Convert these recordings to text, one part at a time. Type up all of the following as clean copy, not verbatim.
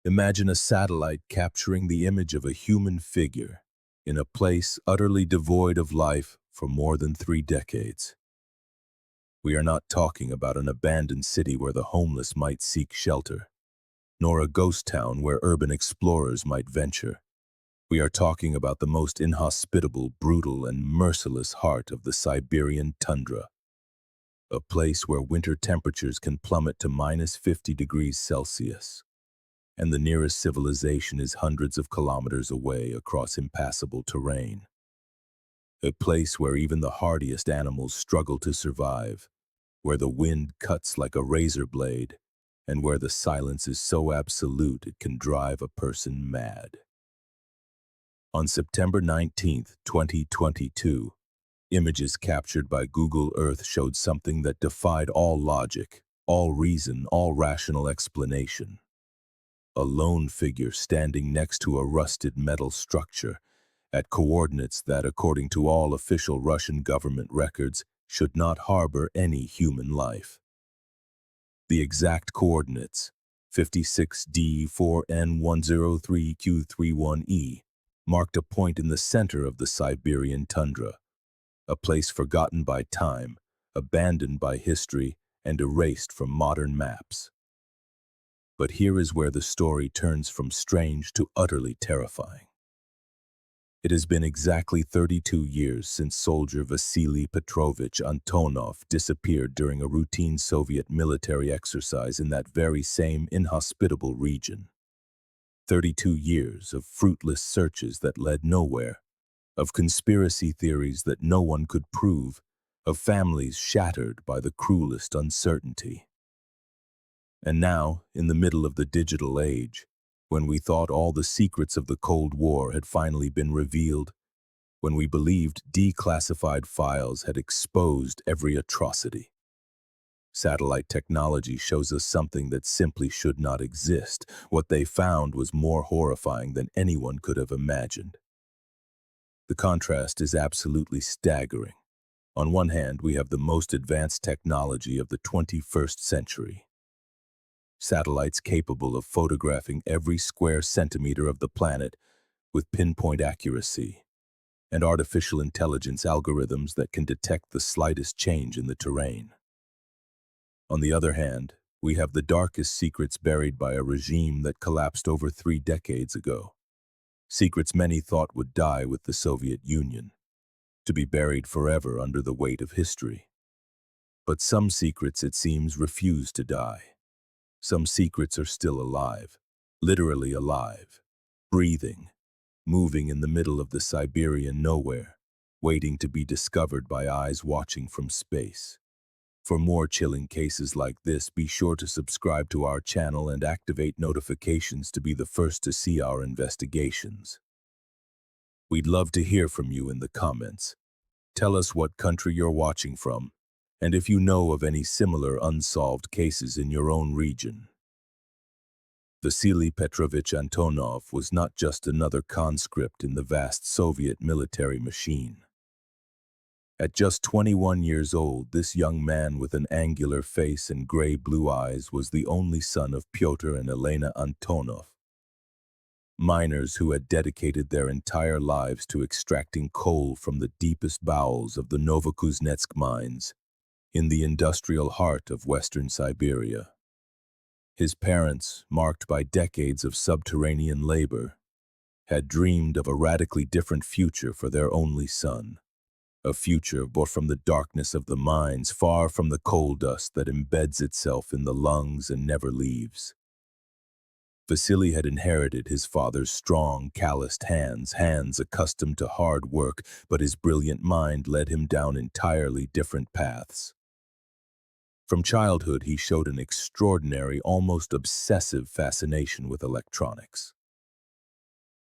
Imagine a satellite capturing the image of a human figure in a place utterly devoid of life for more than 3 decades. We are not talking about an abandoned city where the homeless might seek shelter, nor a ghost town where urban explorers might venture. We are talking about the most inhospitable, brutal, and merciless heart of the Siberian tundra, a place where winter temperatures can plummet to -50 degrees Celsius, and the nearest civilization is hundreds of kilometers away across impassable terrain. A place where even the hardiest animals struggle to survive, where the wind cuts like a razor blade, and where the silence is so absolute it can drive a person mad. On September 19, 2022, images captured by Google Earth showed something that defied all logic, all reason, all rational explanation. A lone figure standing next to a rusted metal structure at coordinates that, according to all official Russian government records, should not harbor any human life. The exact coordinates, 56D4N103Q31E, marked a point in the center of the Siberian tundra, a place forgotten by time, abandoned by history, and erased from modern maps. But here is where the story turns from strange to utterly terrifying. It has been exactly 32 years since soldier Vasily Petrovich Antonov disappeared during a routine Soviet military exercise in that very same inhospitable region. 32 years of fruitless searches that led nowhere, of conspiracy theories that no one could prove, of families shattered by the cruelest uncertainty. And now, in the middle of the digital age, when we thought all the secrets of the Cold War had finally been revealed, when we believed declassified files had exposed every atrocity, satellite technology shows us something that simply should not exist. What they found was more horrifying than anyone could have imagined. The contrast is absolutely staggering. On one hand, we have the most advanced technology of the 21st century. Satellites capable of photographing every square centimeter of the planet with pinpoint accuracy, and artificial intelligence algorithms that can detect the slightest change in the terrain. On the other hand, we have the darkest secrets buried by a regime that collapsed over 3 decades ago. Secrets many thought would die with the Soviet Union, to be buried forever under the weight of history. But some secrets, it seems, refuse to die. Some secrets are still alive, literally alive, breathing, moving in the middle of the Siberian nowhere, waiting to be discovered by eyes watching from space. For more chilling cases like this, be sure to subscribe to our channel and activate notifications to be the first to see our investigations. We'd love to hear from you in the comments. Tell us what country you're watching from, and if you know of any similar unsolved cases in your own region. Vasily Petrovich Antonov was not just another conscript in the vast Soviet military machine. At just 21 years old, this young man with an angular face and gray-blue eyes was the only son of Pyotr and Elena Antonov, miners who had dedicated their entire lives to extracting coal from the deepest bowels of the Novokuznetsk mines in the industrial heart of western Siberia. His parents, marked by decades of subterranean labor, had dreamed of a radically different future for their only son, a future born from the darkness of the mines, far from the coal dust that embeds itself in the lungs and never leaves. Vasily had inherited his father's strong, calloused hands accustomed to hard work, but his brilliant mind led him down entirely different paths. From childhood, he showed an extraordinary, almost obsessive fascination with electronics.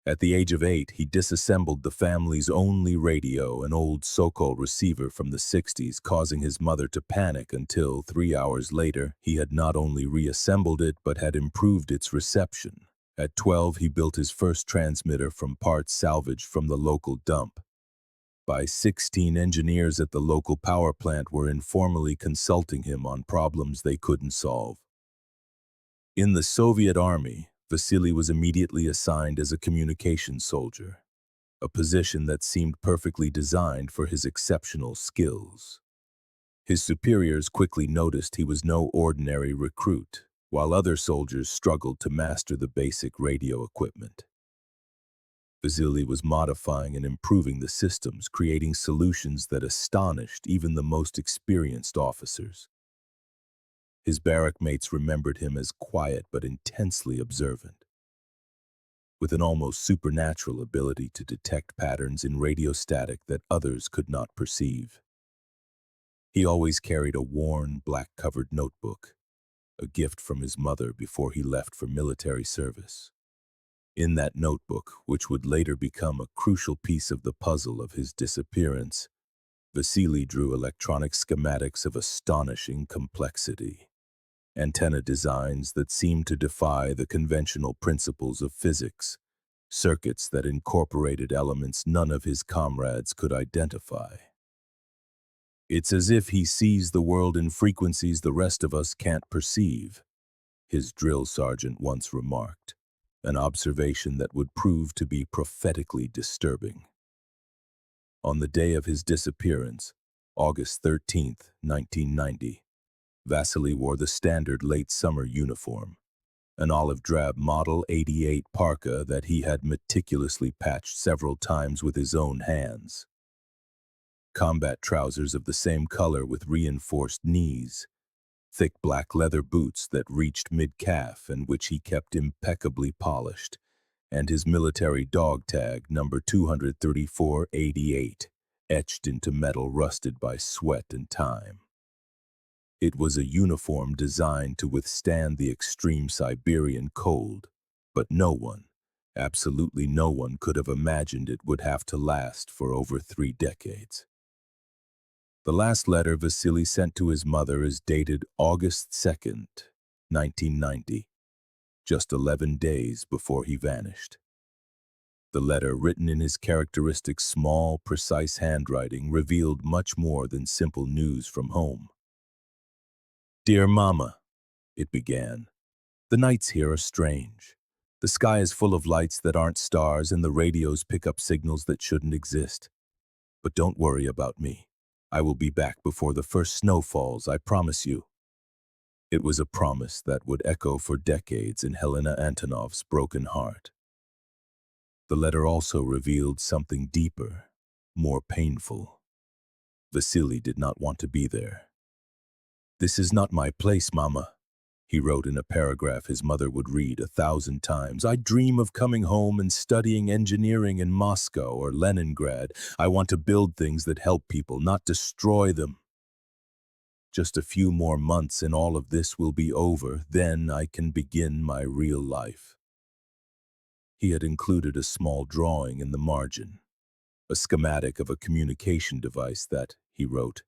At the age of 8, he disassembled the family's only radio, an old Sokol receiver from the 60s, causing his mother to panic until, 3 hours later, he had not only reassembled it but had improved its reception. At 12, he built his first transmitter from parts salvaged from the local dump. By 16, engineers at the local power plant were informally consulting him on problems they couldn't solve. In the Soviet army, Vasily was immediately assigned as a communications soldier, a position that seemed perfectly designed for his exceptional skills. His superiors quickly noticed he was no ordinary recruit, while other soldiers struggled to master the basic radio equipment. Vasily was modifying and improving the systems, creating solutions that astonished even the most experienced officers. His barrack mates remembered him as quiet but intensely observant, with an almost supernatural ability to detect patterns in radio static that others could not perceive. He always carried a worn, black-covered notebook, a gift from his mother before he left for military service. In that notebook, which would later become a crucial piece of the puzzle of his disappearance, Vasily drew electronic schematics of astonishing complexity. Antenna designs that seemed to defy the conventional principles of physics, circuits that incorporated elements none of his comrades could identify. "It's as if he sees the world in frequencies the rest of us can't perceive," his drill sergeant once remarked, an observation that would prove to be prophetically disturbing. On the day of his disappearance, August 13th, 1990, Vasily wore the standard late summer uniform, an olive drab Model 88 parka that he had meticulously patched several times with his own hands. Combat trousers of the same color with reinforced knees, thick black leather boots that reached mid-calf and which he kept impeccably polished, and his military dog tag number 23488, etched into metal rusted by sweat and time. It was a uniform designed to withstand the extreme Siberian cold, but no one, absolutely no one, could have imagined it would have to last for over 3 decades. The last letter Vasily sent to his mother is dated August 2nd, 1990, just 11 days before he vanished. The letter, written in his characteristic small, precise handwriting, revealed much more than simple news from home. "Dear Mama," it began, "the nights here are strange. The sky is full of lights that aren't stars and the radios pick up signals that shouldn't exist. But don't worry about me. I will be back before the first snow falls, I promise you." It was a promise that would echo for decades in Helena Antonov's broken heart. The letter also revealed something deeper, more painful. Vasily did not want to be there. "This is not my place, Mama," he wrote in a paragraph his mother would read 1,000 times. "I dream of coming home and studying engineering in Moscow or Leningrad. I want to build things that help people, not destroy them. Just a few more months and all of this will be over. Then I can begin my real life." He had included a small drawing in the margin, a schematic of a communication device that, he wrote,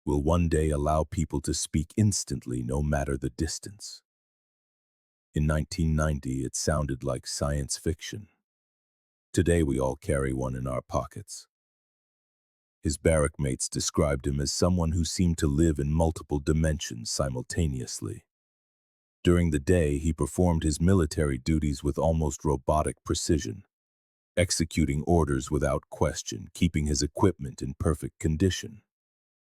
"will one day allow people to speak instantly no matter the distance." In 1990, it sounded like science fiction. Today, we all carry one in our pockets. His barrack mates described him as someone who seemed to live in multiple dimensions simultaneously. During the day, he performed his military duties with almost robotic precision, executing orders without question, keeping his equipment in perfect condition.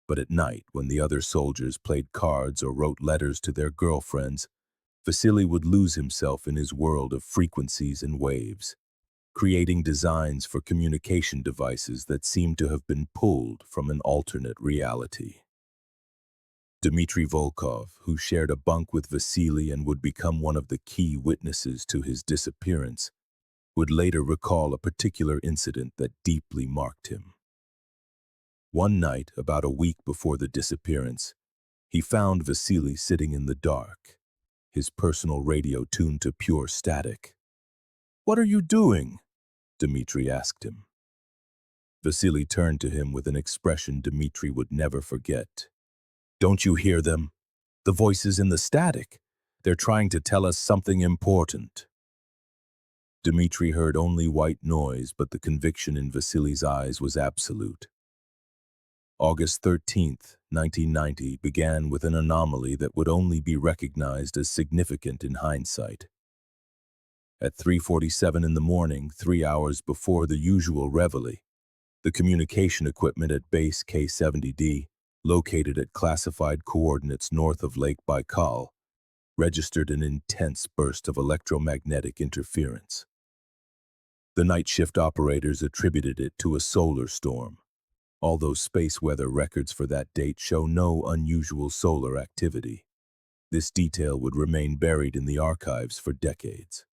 But at night, when the other soldiers played cards or wrote letters to their girlfriends, Vasily would lose himself in his world of frequencies and waves, creating designs for communication devices that seemed to have been pulled from an alternate reality. Dmitry Volkov, who shared a bunk with Vasily and would become one of the key witnesses to his disappearance, would later recall a particular incident that deeply marked him. One night, about a week before the disappearance, he found Vasily sitting in the dark, his personal radio tuned to pure static. "What are you doing?" Dmitry asked him. Vasily turned to him with an expression Dmitry would never forget. "Don't you hear them? The voices in the static. They're trying to tell us something important." Dmitry heard only white noise, but the conviction in Vasily's eyes was absolute. August 13th, 1990 began with an anomaly that would only be recognized as significant in hindsight. At 3:47 in the morning, 3 hours before the usual reveille, the communication equipment at base K-70D, located at classified coordinates north of Lake Baikal, registered an intense burst of electromagnetic interference. The night shift operators attributed it to a solar storm, although space weather records for that date show no unusual solar activity. This detail would remain buried in the archives for decades.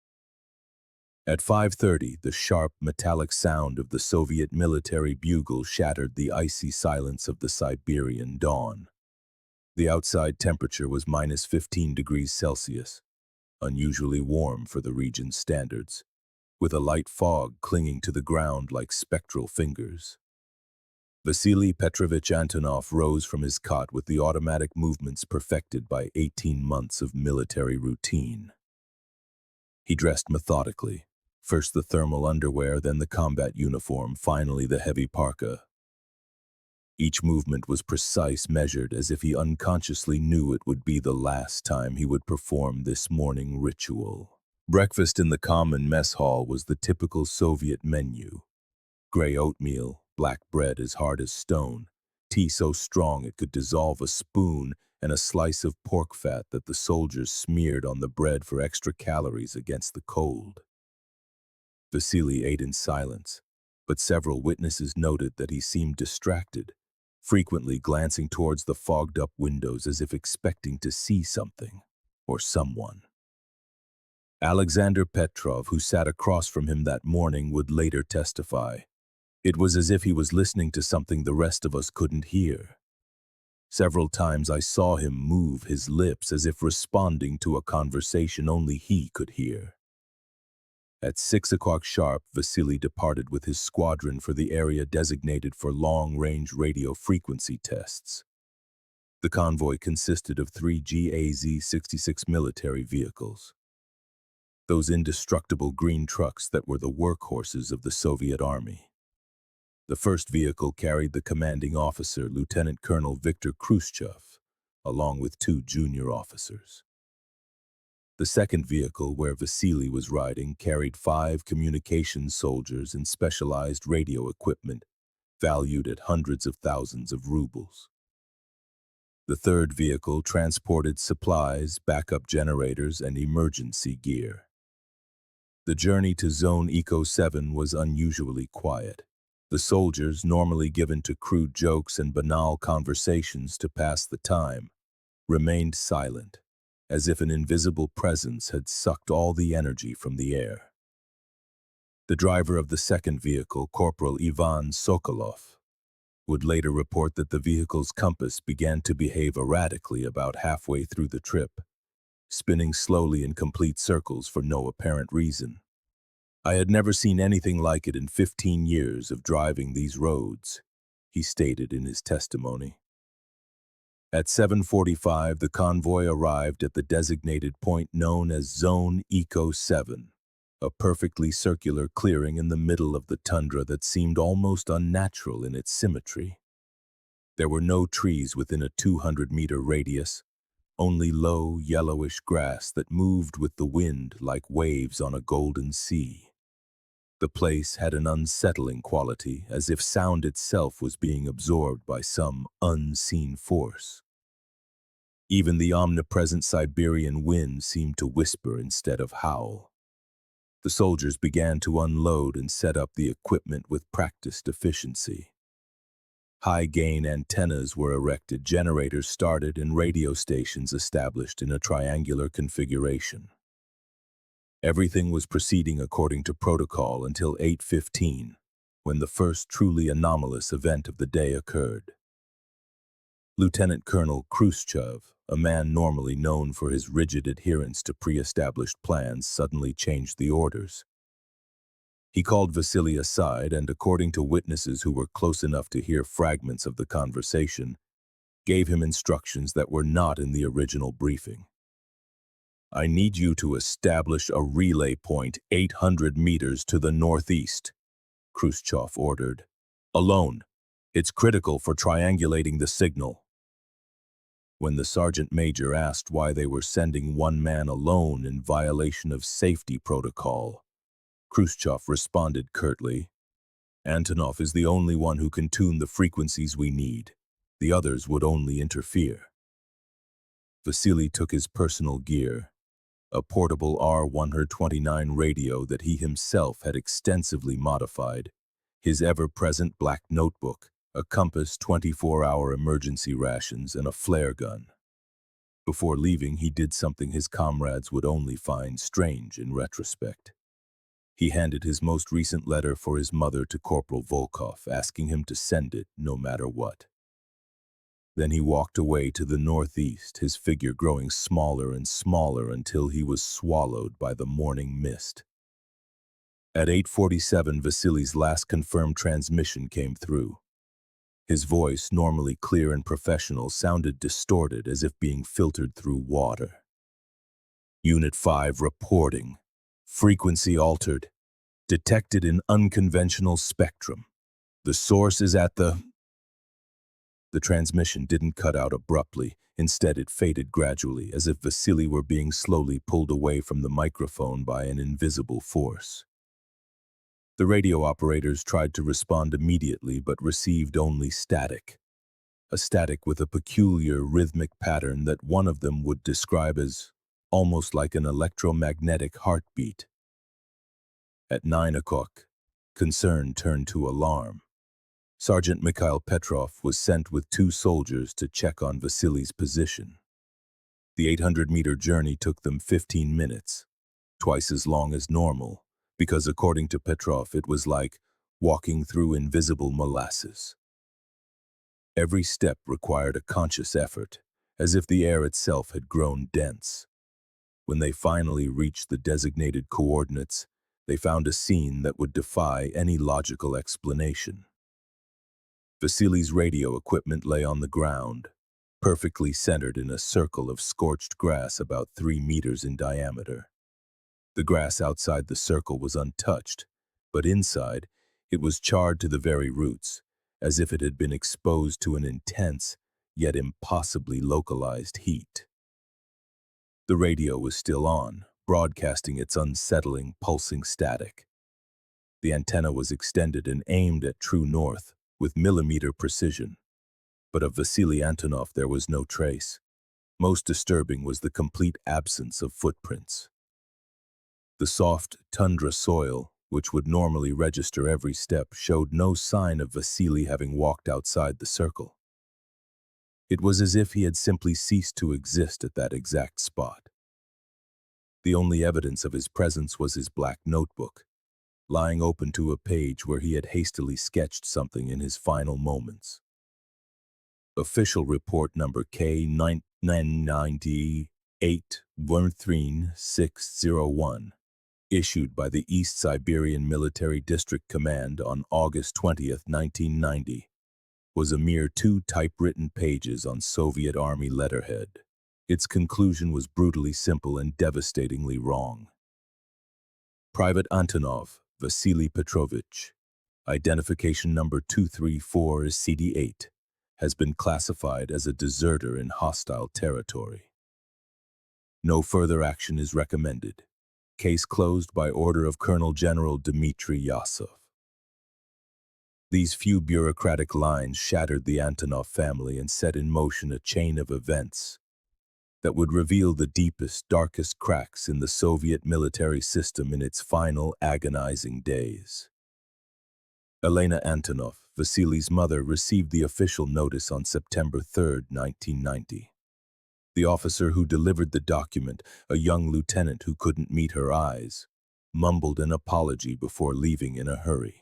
At 5:30, the sharp, metallic sound of the Soviet military bugle shattered the icy silence of the Siberian dawn. The outside temperature was -15 degrees Celsius, unusually warm for the region's standards, with a light fog clinging to the ground like spectral fingers. Vasily Petrovich Antonov rose from his cot with the automatic movements perfected by 18 months of military routine. He dressed methodically, first the thermal underwear, then the combat uniform, finally the heavy parka. Each movement was precise, measured, as if he unconsciously knew it would be the last time he would perform this morning ritual. Breakfast in the common mess hall was the typical Soviet menu. Gray oatmeal, black bread as hard as stone, tea so strong it could dissolve a spoon, and a slice of pork fat that the soldiers smeared on the bread for extra calories against the cold. Vasily ate in silence, but several witnesses noted that he seemed distracted, frequently glancing towards the fogged-up windows as if expecting to see something or someone. Alexander Petrov, who sat across from him that morning, would later testify. It was as if he was listening to something the rest of us couldn't hear. Several times I saw him move his lips as if responding to a conversation only he could hear. At 6 o'clock sharp, Vasily departed with his squadron for the area designated for long-range radio frequency tests. The convoy consisted of 3 GAZ-66 military vehicles. Those indestructible green trucks that were the workhorses of the Soviet Army. The first vehicle carried the commanding officer, Lieutenant Colonel Viktor Khrushchev, along with 2 junior officers. The second vehicle, where Vasily was riding, carried 5 communications soldiers and specialized radio equipment, valued at hundreds of thousands of rubles. The third vehicle transported supplies, backup generators, and emergency gear. The journey to Zone Eco 7 was unusually quiet. The soldiers, normally given to crude jokes and banal conversations to pass the time, remained silent, as if an invisible presence had sucked all the energy from the air. The driver of the second vehicle, Corporal Ivan Sokolov, would later report that the vehicle's compass began to behave erratically about halfway through the trip, spinning slowly in complete circles for no apparent reason. I had never seen anything like it in 15 years of driving these roads, he stated in his testimony. At 7:45, the convoy arrived at the designated point known as Zone Eco 7, a perfectly circular clearing in the middle of the tundra that seemed almost unnatural in its symmetry. There were no trees within a 200-meter radius, only low, yellowish grass that moved with the wind like waves on a golden sea. The place had an unsettling quality, as if sound itself was being absorbed by some unseen force. Even the omnipresent Siberian wind seemed to whisper instead of howl. The soldiers began to unload and set up the equipment with practiced efficiency. High-gain antennas were erected, generators started, and radio stations established in a triangular configuration. Everything was proceeding according to protocol until 8:15, when the first truly anomalous event of the day occurred. Lieutenant Colonel Khrushchev, a man normally known for his rigid adherence to pre-established plans, suddenly changed the orders. He called Vasily aside and, according to witnesses who were close enough to hear fragments of the conversation, gave him instructions that were not in the original briefing. "I need you to establish a relay point 800 meters to the northeast," Khrushchev ordered. "Alone. It's critical for triangulating the signal." When the sergeant major asked why they were sending one man alone in violation of safety protocol, Khrushchev responded curtly, "Antonov is the only one who can tune the frequencies we need. The others would only interfere." Vasily took his personal gear, a portable R-129 radio that he himself had extensively modified, his ever-present black notebook, a compass, 24-hour emergency rations, and a flare gun. Before leaving, he did something his comrades would only find strange in retrospect. He handed his most recent letter for his mother to Corporal Volkov, asking him to send it no matter what. Then he walked away to the northeast, his figure growing smaller and smaller until he was swallowed by the morning mist. At 8:47, Vasily's last confirmed transmission came through. His voice, normally clear and professional, sounded distorted as if being filtered through water. "Unit 5 reporting. Frequency altered. Detected in unconventional spectrum. The source is at the..." The transmission didn't cut out abruptly. Instead, it faded gradually, as if Vasily were being slowly pulled away from the microphone by an invisible force. The radio operators tried to respond immediately, but received only static. A static with a peculiar rhythmic pattern that one of them would describe as almost like an electromagnetic heartbeat. At 9 o'clock, concern turned to alarm. Sergeant Mikhail Petrov was sent with 2 soldiers to check on Vasily's position. The 800-meter journey took them 15 minutes, twice as long as normal, because according to Petrov, it was like walking through invisible molasses. Every step required a conscious effort, as if the air itself had grown dense. When they finally reached the designated coordinates, they found a scene that would defy any logical explanation. Vasily's radio equipment lay on the ground, perfectly centered in a circle of scorched grass about 3 meters in diameter. The grass outside the circle was untouched, but inside, it was charred to the very roots, as if it had been exposed to an intense, yet impossibly localized heat. The radio was still on, broadcasting its unsettling, pulsing static. The antenna was extended and aimed at true north, with millimeter precision. But of Vasily Antonov there was no trace. Most disturbing was the complete absence of footprints. The soft tundra soil, which would normally register every step, showed no sign of Vasily having walked outside the circle. It was as if he had simply ceased to exist at that exact spot. The only evidence of his presence was his black notebook, lying open to a page where he had hastily sketched something in his final moments. Official report number K998-13601, issued by the East Siberian Military District Command on August 20, 1990, was a mere 2 typewritten pages on Soviet Army letterhead. Its conclusion was brutally simple and devastatingly wrong. Private Antonov, Vasily Petrovich, identification number 234 is CD8, has been classified as a deserter in hostile territory. No further action is recommended. Case closed by order of Colonel General Dmitry Yasov. These few bureaucratic lines shattered the Antonov family and set in motion a chain of events that would reveal the deepest, darkest cracks in the Soviet military system in its final agonizing days. Elena Antonov, Vasily's mother, received the official notice on September 3, 1990. The officer who delivered the document, a young lieutenant who couldn't meet her eyes, mumbled an apology before leaving in a hurry.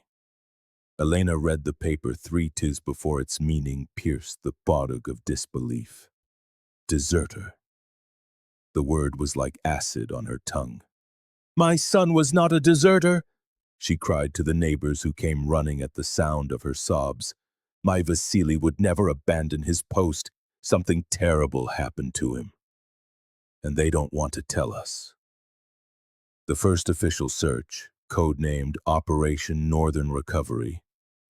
Elena read the paper 3 times before its meaning pierced the bottom of disbelief. Deserter. The word was like acid on her tongue. "My son was not a deserter," she cried to the neighbors who came running at the sound of her sobs. "My Vasily would never abandon his post. Something terrible happened to him. And they don't want to tell us." The first official search, codenamed Operation Northern Recovery,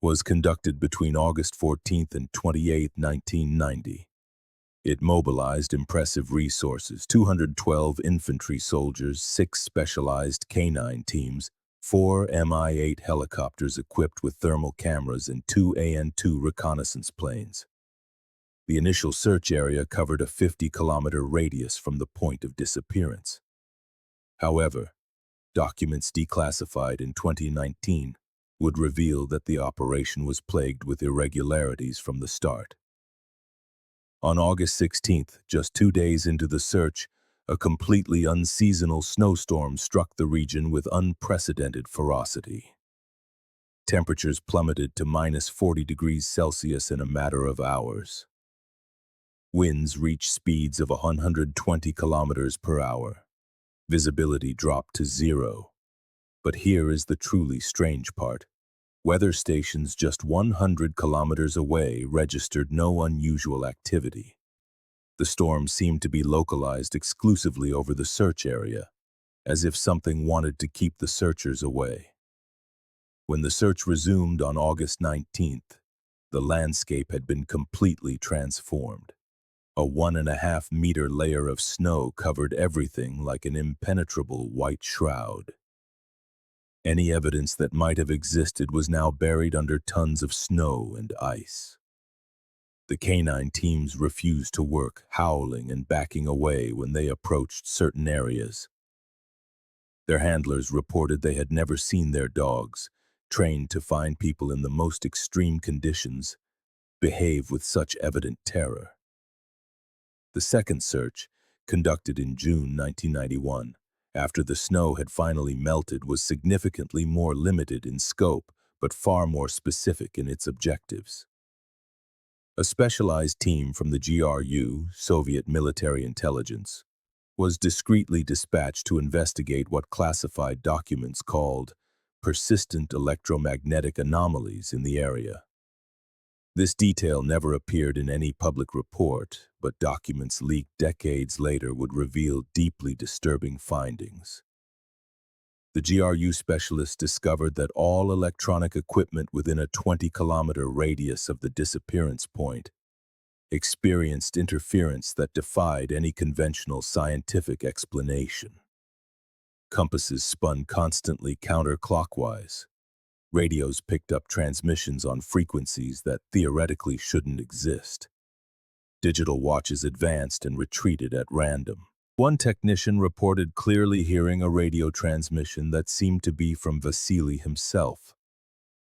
was conducted between August 14 and 28, 1990. It mobilized impressive resources: 212 infantry soldiers, 6 specialized canine teams, 4 Mi-8 helicopters equipped with thermal cameras, and 2 AN-2 reconnaissance planes. The initial search area covered a 50-kilometer radius from the point of disappearance. However, documents declassified in 2019 would reveal that the operation was plagued with irregularities from the start. On August 16th, just 2 days into the search, a completely unseasonal snowstorm struck the region with unprecedented ferocity. Temperatures plummeted to minus 40 degrees Celsius in a matter of hours. Winds reached speeds of 120 kilometers per hour. Visibility dropped to zero. But here is the truly strange part. Weather stations just 100 kilometers away registered no unusual activity. The storm seemed to be localized exclusively over the search area, as if something wanted to keep the searchers away. When the search resumed on August 19th, the landscape had been completely transformed. A 1.5-meter layer of snow covered everything like an impenetrable white shroud. Any evidence that might have existed was now buried under tons of snow and ice. The canine teams refused to work, howling and backing away when they approached certain areas. Their handlers reported they had never seen their dogs, trained to find people in the most extreme conditions, behave with such evident terror. The second search, conducted in June 1991, after the snow had finally melted, was significantly more limited in scope, but far more specific in its objectives. A specialized team from the GRU, Soviet Military Intelligence, was discreetly dispatched to investigate what classified documents called persistent electromagnetic anomalies in the area. This detail never appeared in any public report, but documents leaked decades later would reveal deeply disturbing findings. The GRU specialists discovered that all electronic equipment within a 20-kilometer radius of the disappearance point experienced interference that defied any conventional scientific explanation. Compasses spun constantly counterclockwise. Radios picked up transmissions on frequencies that theoretically shouldn't exist. Digital watches advanced and retreated at random. One technician reported clearly hearing a radio transmission that seemed to be from Vasily himself,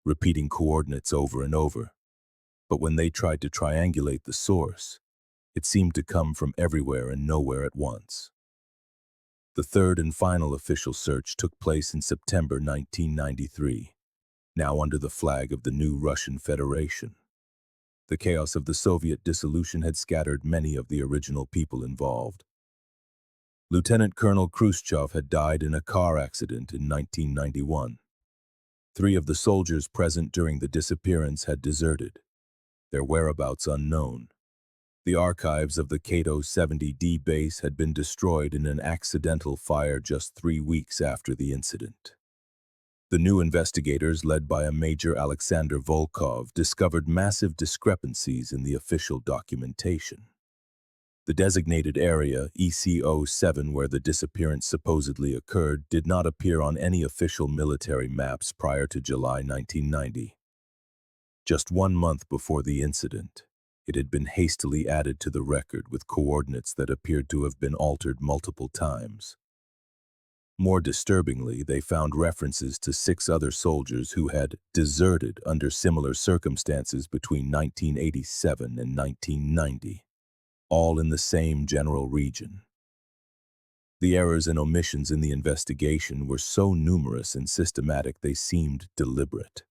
repeating coordinates over and over. But when they tried to triangulate the source, it seemed to come from everywhere and nowhere at once. The third and final official search took place in September 1993. Now under the flag of the new Russian Federation. The chaos of the Soviet dissolution had scattered many of the original people involved. Lieutenant Colonel Khrushchev had died in a car accident in 1991. 3 of the soldiers present during the disappearance had deserted, their whereabouts unknown. The archives of the Kato 70D base had been destroyed in an accidental fire just 3 weeks after the incident. The new investigators, led by a Major Alexander Volkov, discovered massive discrepancies in the official documentation. The designated area, EC-07, where the disappearance supposedly occurred, did not appear on any official military maps prior to July 1990. Just 1 month before the incident, it had been hastily added to the record with coordinates that appeared to have been altered multiple times. More disturbingly, they found references to 6 other soldiers who had deserted under similar circumstances between 1987 and 1990, all in the same general region. The errors and omissions in the investigation were so numerous and systematic they seemed deliberate.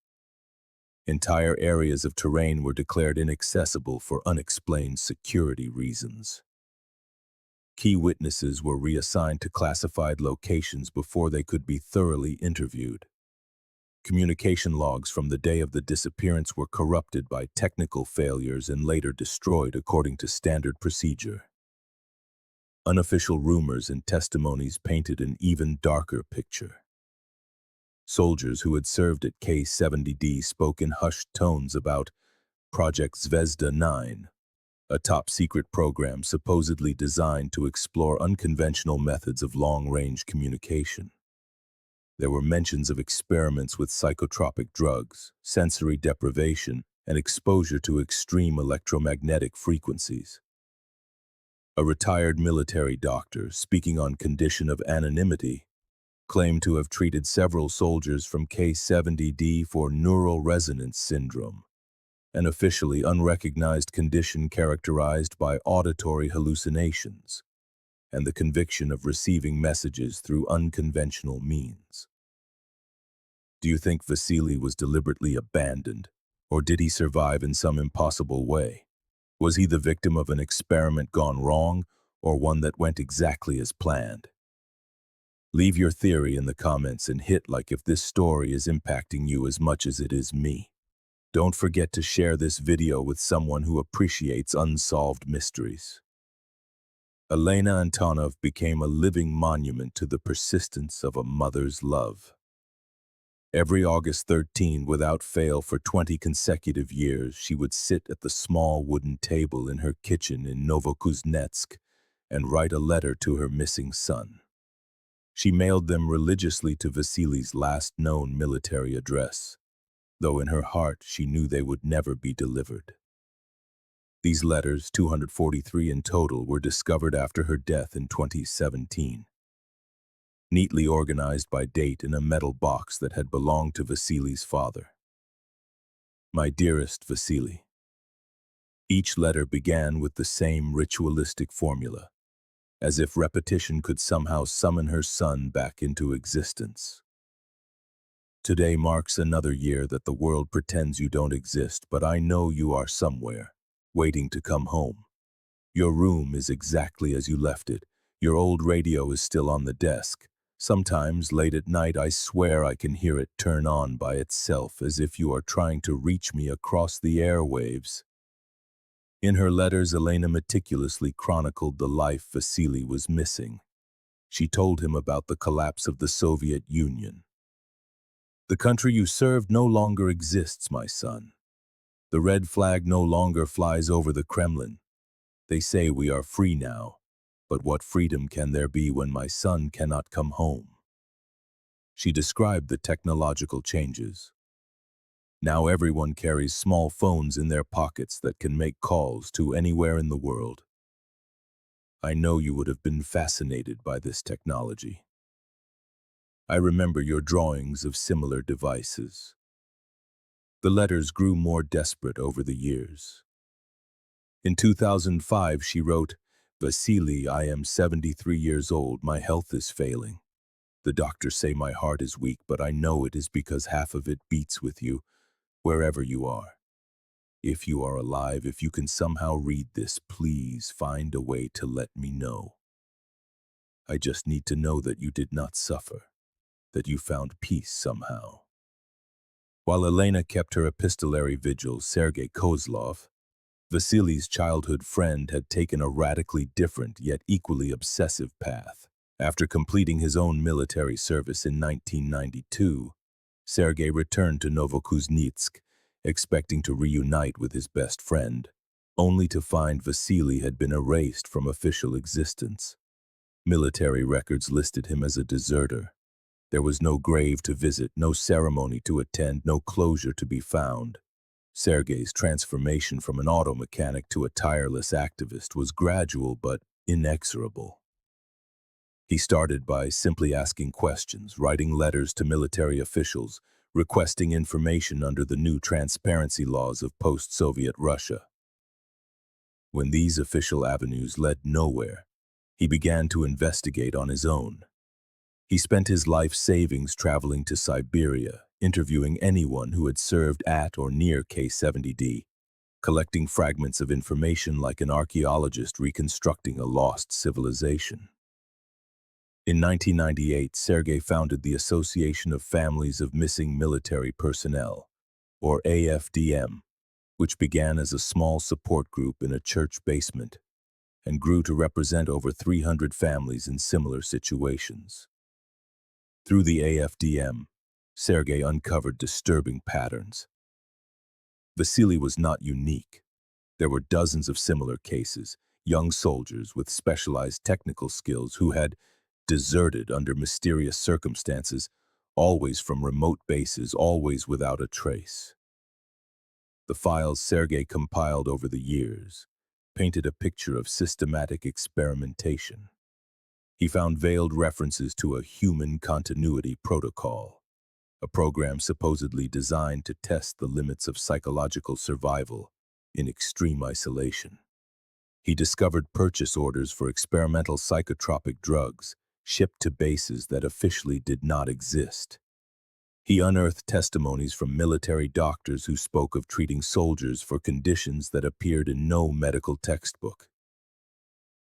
Entire areas of terrain were declared inaccessible for unexplained security reasons. Key witnesses were reassigned to classified locations before they could be thoroughly interviewed. Communication logs from the day of the disappearance were corrupted by technical failures and later destroyed according to standard procedure. Unofficial rumors and testimonies painted an even darker picture. Soldiers who had served at K-70D spoke in hushed tones about Project Zvezda 9, a top-secret program supposedly designed to explore unconventional methods of long-range communication. There were mentions of experiments with psychotropic drugs, sensory deprivation, and exposure to extreme electromagnetic frequencies. A retired military doctor, speaking on condition of anonymity, claimed to have treated several soldiers from K70D for neural resonance syndrome, an officially unrecognized condition characterized by auditory hallucinations and the conviction of receiving messages through unconventional means. Do you think Vasily was deliberately abandoned, or did he survive in some impossible way? Was he the victim of an experiment gone wrong, or one that went exactly as planned? Leave your theory in the comments and hit like if this story is impacting you as much as it is me. Don't forget to share this video with someone who appreciates unsolved mysteries. Elena Antonov became a living monument to the persistence of a mother's love. Every August 13, without fail for 20 consecutive years, she would sit at the small wooden table in her kitchen in Novokuznetsk and write a letter to her missing son. She mailed them religiously to Vasily's last known military address, though in her heart she knew they would never be delivered. These letters, 243 in total, were discovered after her death in 2017. Neatly organized by date in a metal box that had belonged to Vasily's father. My dearest Vasily. Each letter began with the same ritualistic formula, as if repetition could somehow summon her son back into existence. Today marks another year that the world pretends you don't exist, but I know you are somewhere, waiting to come home. Your room is exactly as you left it. Your old radio is still on the desk. Sometimes, late at night, I swear I can hear it turn on by itself, as if you are trying to reach me across the airwaves. In her letters, Elena meticulously chronicled the life Vasily was missing. She told him about the collapse of the Soviet Union. The country you served no longer exists, my son. The red flag no longer flies over the Kremlin. They say we are free now. But what freedom can there be when my son cannot come home? She described the technological changes. Now everyone carries small phones in their pockets that can make calls to anywhere in the world. I know you would have been fascinated by this technology. I remember your drawings of similar devices. The letters grew more desperate over the years. In 2005, she wrote, Vasily, I am 73 years old. My health is failing. The doctors say my heart is weak, but I know it is because half of it beats with you, wherever you are. If you are alive, if you can somehow read this, please find a way to let me know. I just need to know that you did not suffer, that you found peace somehow. While Elena kept her epistolary vigil, Sergei Kozlov, Vasily's childhood friend, had taken a radically different yet equally obsessive path. After completing his own military service in 1992, Sergei returned to Novokuznetsk, expecting to reunite with his best friend, only to find Vasily had been erased from official existence. Military records listed him as a deserter. There was no grave to visit, no ceremony to attend, no closure to be found. Sergei's transformation from an auto mechanic to a tireless activist was gradual but inexorable. He started by simply asking questions, writing letters to military officials, requesting information under the new transparency laws of post-Soviet Russia. When these official avenues led nowhere, he began to investigate on his own. He spent his life savings traveling to Siberia, interviewing anyone who had served at or near K70D, collecting fragments of information like an archaeologist reconstructing a lost civilization. In 1998, Sergei founded the Association of Families of Missing Military Personnel, or AFDM, which began as a small support group in a church basement and grew to represent over 300 families in similar situations. Through the AFDM, Sergei uncovered disturbing patterns. Vasily was not unique. There were dozens of similar cases, young soldiers with specialized technical skills who had deserted under mysterious circumstances, always from remote bases, always without a trace. The files Sergei compiled over the years painted a picture of systematic experimentation. He found veiled references to a human continuity protocol, a program supposedly designed to test the limits of psychological survival in extreme isolation. He discovered purchase orders for experimental psychotropic drugs shipped to bases that officially did not exist. He unearthed testimonies from military doctors who spoke of treating soldiers for conditions that appeared in no medical textbook.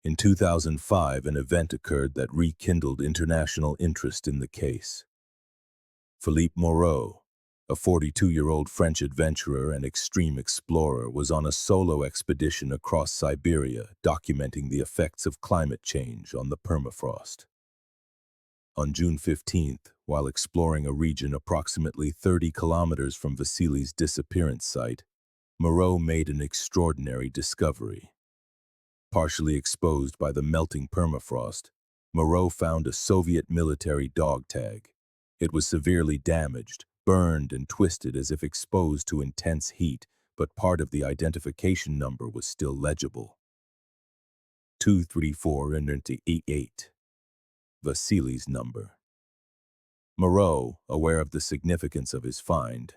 In 2005, an event occurred that rekindled international interest in the case. Philippe Moreau, a 42-year-old French adventurer and extreme explorer, was on a solo expedition across Siberia, documenting the effects of climate change on the permafrost. On June 15th, while exploring a region approximately 30 kilometers from Vasily's disappearance site, Moreau made an extraordinary discovery. Partially exposed by the melting permafrost, Moreau found a Soviet military dog tag. It was severely damaged, burned and twisted as if exposed to intense heat, but part of the identification number was still legible. 23488. Vasily's number. Moreau, aware of the significance of his find,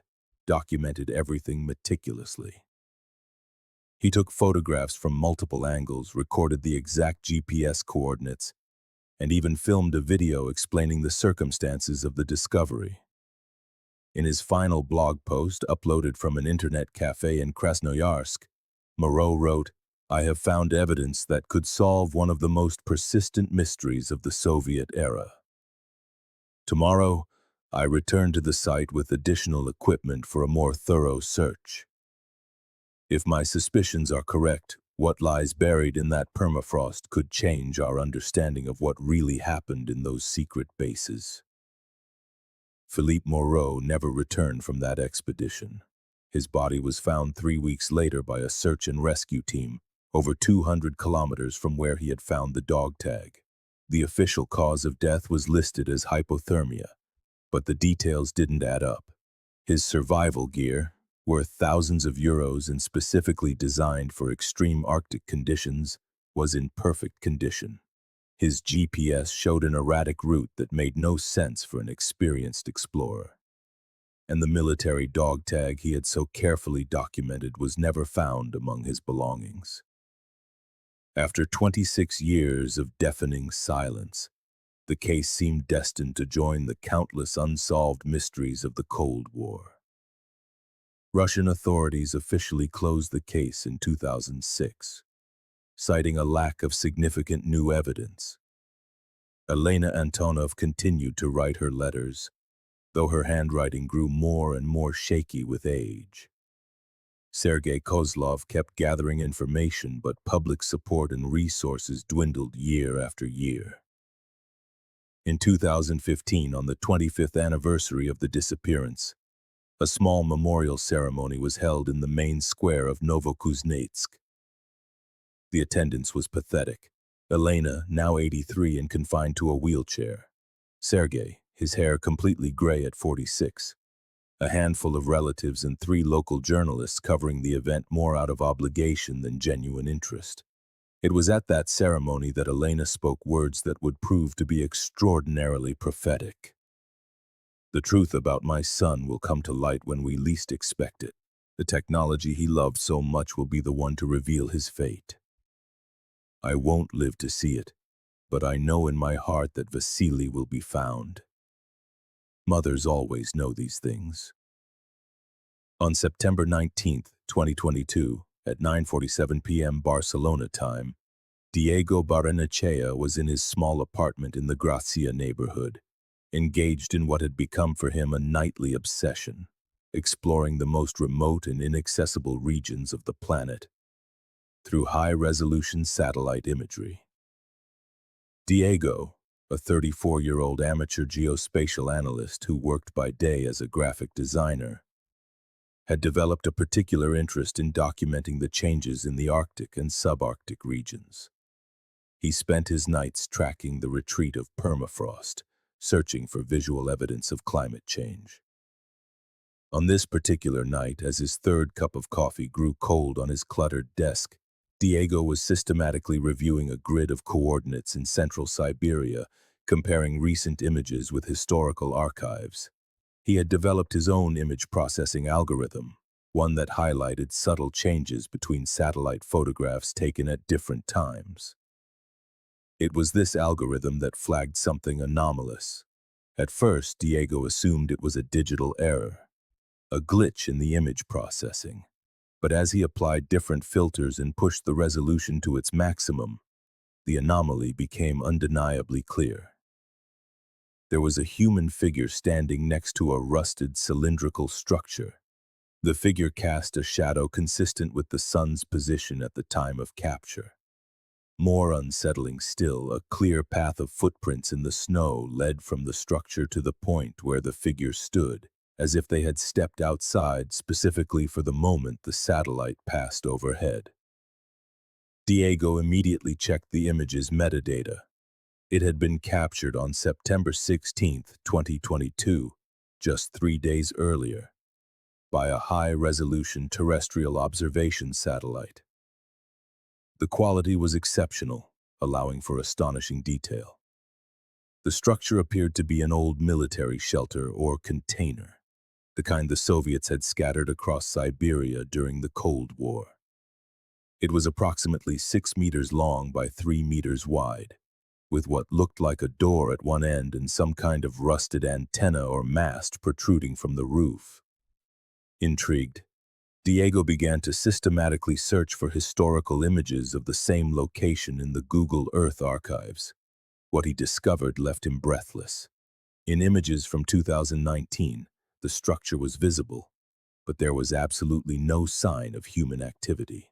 documented everything meticulously. He took photographs from multiple angles, recorded the exact GPS coordinates, and even filmed a video explaining the circumstances of the discovery. In his final blog post, uploaded from an internet cafe in Krasnoyarsk, Moreau wrote, "I have found evidence that could solve one of the most persistent mysteries of the Soviet era. Tomorrow, I return to the site with additional equipment for a more thorough search. If my suspicions are correct, what lies buried in that permafrost could change our understanding of what really happened in those secret bases." Philippe Moreau never returned from that expedition. His body was found 3 weeks later by a search and rescue team, over 200 kilometers from where he had found the dog tag. The official cause of death was listed as hypothermia, but the details didn't add up. His survival gear, worth thousands of euros and specifically designed for extreme Arctic conditions, was in perfect condition. His GPS showed an erratic route that made no sense for an experienced explorer. And the military dog tag he had so carefully documented was never found among his belongings. After 26 years of deafening silence, the case seemed destined to join the countless unsolved mysteries of the Cold War. Russian authorities officially closed the case in 2006, citing a lack of significant new evidence. Elena Antonov continued to write her letters, though her handwriting grew more and more shaky with age. Sergei Kozlov kept gathering information, but public support and resources dwindled year after year. In 2015, on the 25th anniversary of the disappearance, a small memorial ceremony was held in the main square of Novokuznetsk. The attendance was pathetic. Elena, now 83 and confined to a wheelchair. Sergei, his hair completely gray at 46. A handful of relatives and 3 local journalists covering the event more out of obligation than genuine interest. It was at that ceremony that Elena spoke words that would prove to be extraordinarily prophetic. "The truth about my son will come to light when we least expect it. The technology he loved so much will be the one to reveal his fate. I won't live to see it, but I know in my heart that Vasily will be found." Mothers always know these things. On September 19, 2022, at 9:47 p.m. Barcelona time, Diego Barrenechea was in his small apartment in the Gracia neighborhood, engaged in what had become for him a nightly obsession, exploring the most remote and inaccessible regions of the planet through high-resolution satellite imagery. Diego, a 34-year-old amateur geospatial analyst who worked by day as a graphic designer, had developed a particular interest in documenting the changes in the Arctic and subarctic regions. He spent his nights tracking the retreat of permafrost, searching for visual evidence of climate change. On this particular night, as his third cup of coffee grew cold on his cluttered desk, Diego was systematically reviewing a grid of coordinates in central Siberia, comparing recent images with historical archives. He had developed his own image processing algorithm, one that highlighted subtle changes between satellite photographs taken at different times. It was this algorithm that flagged something anomalous. At first, Diego assumed it was a digital error, a glitch in the image processing. But as he applied different filters and pushed the resolution to its maximum, the anomaly became undeniably clear. There was a human figure standing next to a rusted cylindrical structure. The figure cast a shadow consistent with the sun's position at the time of capture. More unsettling still, a clear path of footprints in the snow led from the structure to the point where the figure stood, as if they had stepped outside specifically for the moment the satellite passed overhead. Diego immediately checked the image's metadata. It had been captured on September 16, 2022, just 3 days earlier, by a high-resolution terrestrial observation satellite. The quality was exceptional, allowing for astonishing detail. The structure appeared to be an old military shelter or container, the kind the Soviets had scattered across Siberia during the Cold War. It was approximately 6 meters long by 3 meters wide, with what looked like a door at one end and some kind of rusted antenna or mast protruding from the roof. Intrigued, Diego began to systematically search for historical images of the same location in the Google Earth archives. What he discovered left him breathless. In images from 2019, the structure was visible, but there was absolutely no sign of human activity.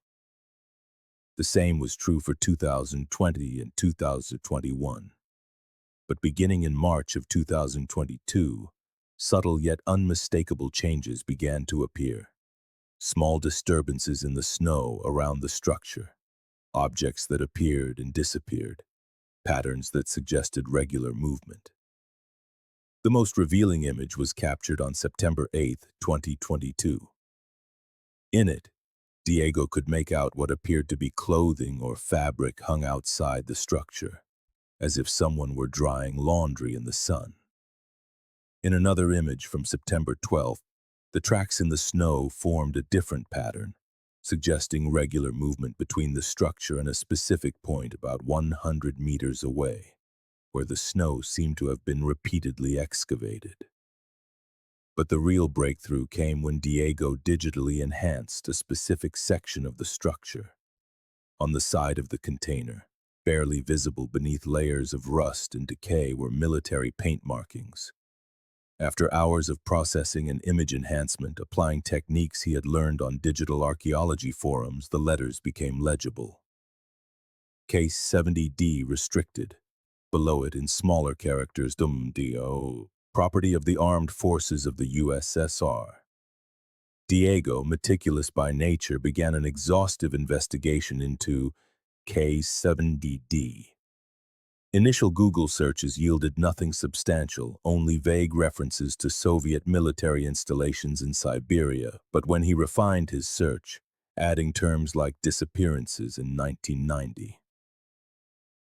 The same was true for 2020 and 2021. But beginning in March of 2022, subtle yet unmistakable changes began to appear. Small disturbances in the snow around the structure, objects that appeared and disappeared, patterns that suggested regular movement. The most revealing image was captured on September 8, 2022. In it, Diego could make out what appeared to be clothing or fabric hung outside the structure, as if someone were drying laundry in the sun. In another image from September 12th, the tracks in the snow formed a different pattern, suggesting regular movement between the structure and a specific point about 100 meters away, where the snow seemed to have been repeatedly excavated. But the real breakthrough came when Diego digitally enhanced a specific section of the structure. On the side of the container, barely visible beneath layers of rust and decay, were military paint markings. After hours of processing and image enhancement, applying techniques he had learned on digital archaeology forums, the letters became legible. Case 70D restricted. Below it, in smaller characters, DO, property of the armed forces of the USSR. Diego, meticulous by nature, began an exhaustive investigation into K70D. Initial Google searches yielded nothing substantial, only vague references to Soviet military installations in Siberia, but when he refined his search, adding terms like disappearances in 1990,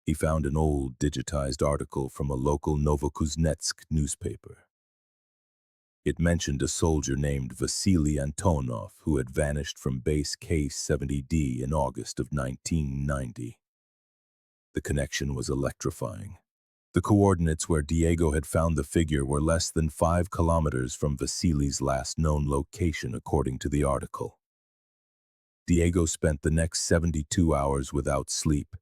he found an old digitized article from a local Novokuznetsk newspaper. It mentioned a soldier named Vasily Antonov who had vanished from base K70D in August of 1990. The connection was electrifying. The coordinates where Diego had found the figure were less than 5 kilometers from Vasily's last known location, according to the article. Diego spent the next 72 hours without sleep,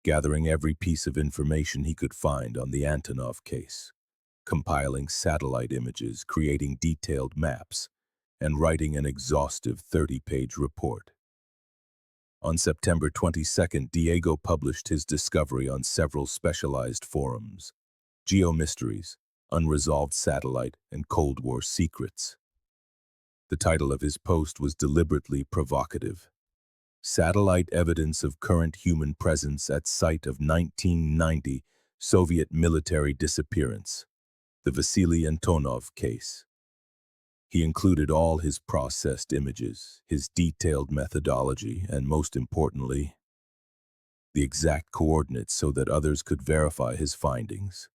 gathering every piece of information he could find on the Antonov case, compiling satellite images, creating detailed maps, and writing an exhaustive 30-page report. On September 22nd, Diego published his discovery on several specialized forums: Geomysteries, Unresolved Satellite, and Cold War Secrets. The title of his post was deliberately provocative. Satellite evidence of current human presence at site of 1990 Soviet military disappearance, the Vasily Antonov case. He included all his processed images, his detailed methodology, and most importantly, the exact coordinates so that others could verify his findings.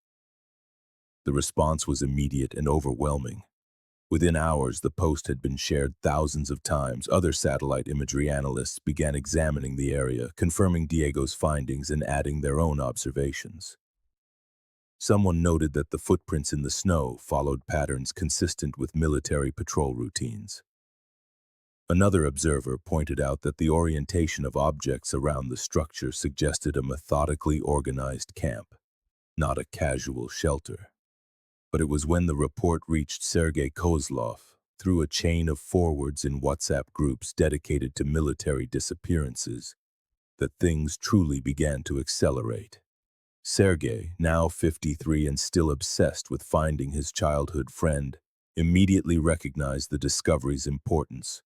The response was immediate and overwhelming. Within hours, the post had been shared thousands of times. Other satellite imagery analysts began examining the area, confirming Diego's findings and adding their own observations. Someone noted that the footprints in the snow followed patterns consistent with military patrol routines. Another observer pointed out that the orientation of objects around the structure suggested a methodically organized camp, not a casual shelter. But it was when the report reached Sergei Kozlov, through a chain of forwards in WhatsApp groups dedicated to military disappearances, that things truly began to accelerate. Sergei, now 53 and still obsessed with finding his childhood friend, immediately recognized the discovery's importance.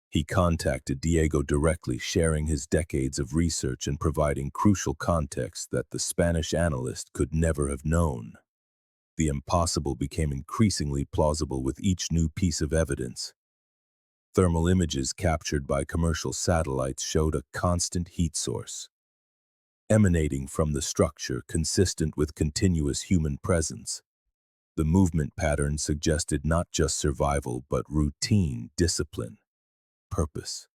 He contacted Diego directly, sharing his decades of research and providing crucial context that the Spanish analyst could never have known. The impossible became increasingly plausible with each new piece of evidence. Thermal images captured by commercial satellites showed a constant heat source, emanating from the structure consistent with continuous human presence. The movement pattern suggested not just survival but routine, discipline, purpose.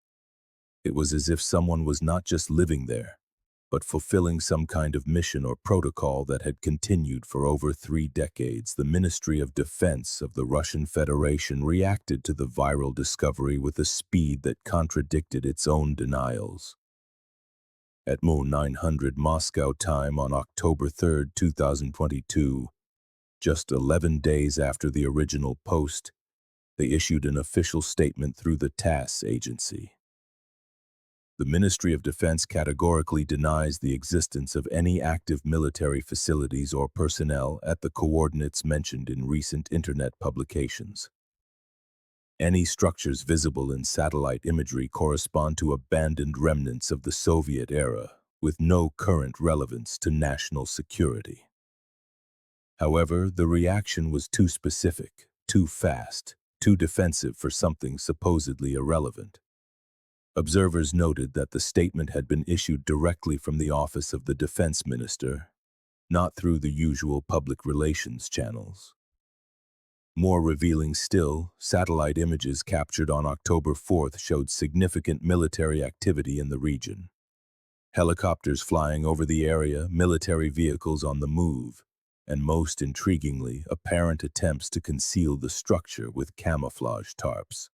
It was as if someone was not just living there, but fulfilling some kind of mission or protocol that had continued for over 3 decades. The Ministry of Defense of the Russian Federation reacted to the viral discovery with a speed that contradicted its own denials. At 0900 Moscow time on October 3, 2022, just 11 days after the original post, they issued an official statement through the TASS agency. The Ministry of Defense categorically denies the existence of any active military facilities or personnel at the coordinates mentioned in recent internet publications. Any structures visible in satellite imagery correspond to abandoned remnants of the Soviet era, with no current relevance to national security. However, the reaction was too specific, too fast, too defensive for something supposedly irrelevant. Observers noted that the statement had been issued directly from the office of the defense minister, not through the usual public relations channels. More revealing still, satellite images captured on October 4th showed significant military activity in the region. Helicopters flying over the area, military vehicles on the move, and most intriguingly, apparent attempts to conceal the structure with camouflage tarps.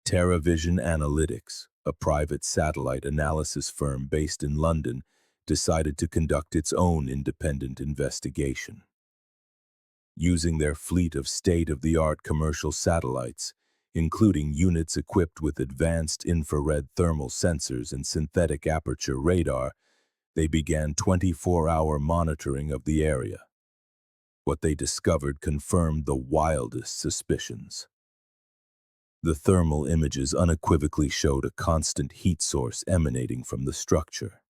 TerraVision Analytics, a private satellite analysis firm based in London, decided to conduct its own independent investigation. Using their fleet of state-of-the-art commercial satellites, including units equipped with advanced infrared thermal sensors and synthetic aperture radar, they began 24-hour monitoring of the area. What they discovered confirmed the wildest suspicions. The thermal images unequivocally showed a constant heat source emanating from the structure.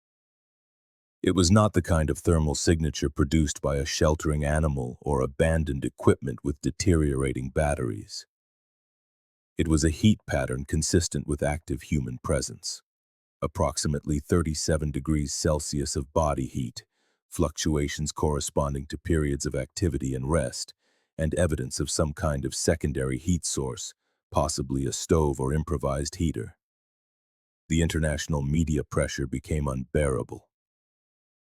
It was not the kind of thermal signature produced by a sheltering animal or abandoned equipment with deteriorating batteries. It was a heat pattern consistent with active human presence. Approximately 37 degrees Celsius of body heat, fluctuations corresponding to periods of activity and rest, and evidence of some kind of secondary heat source, possibly a stove or improvised heater. The international media pressure became unbearable.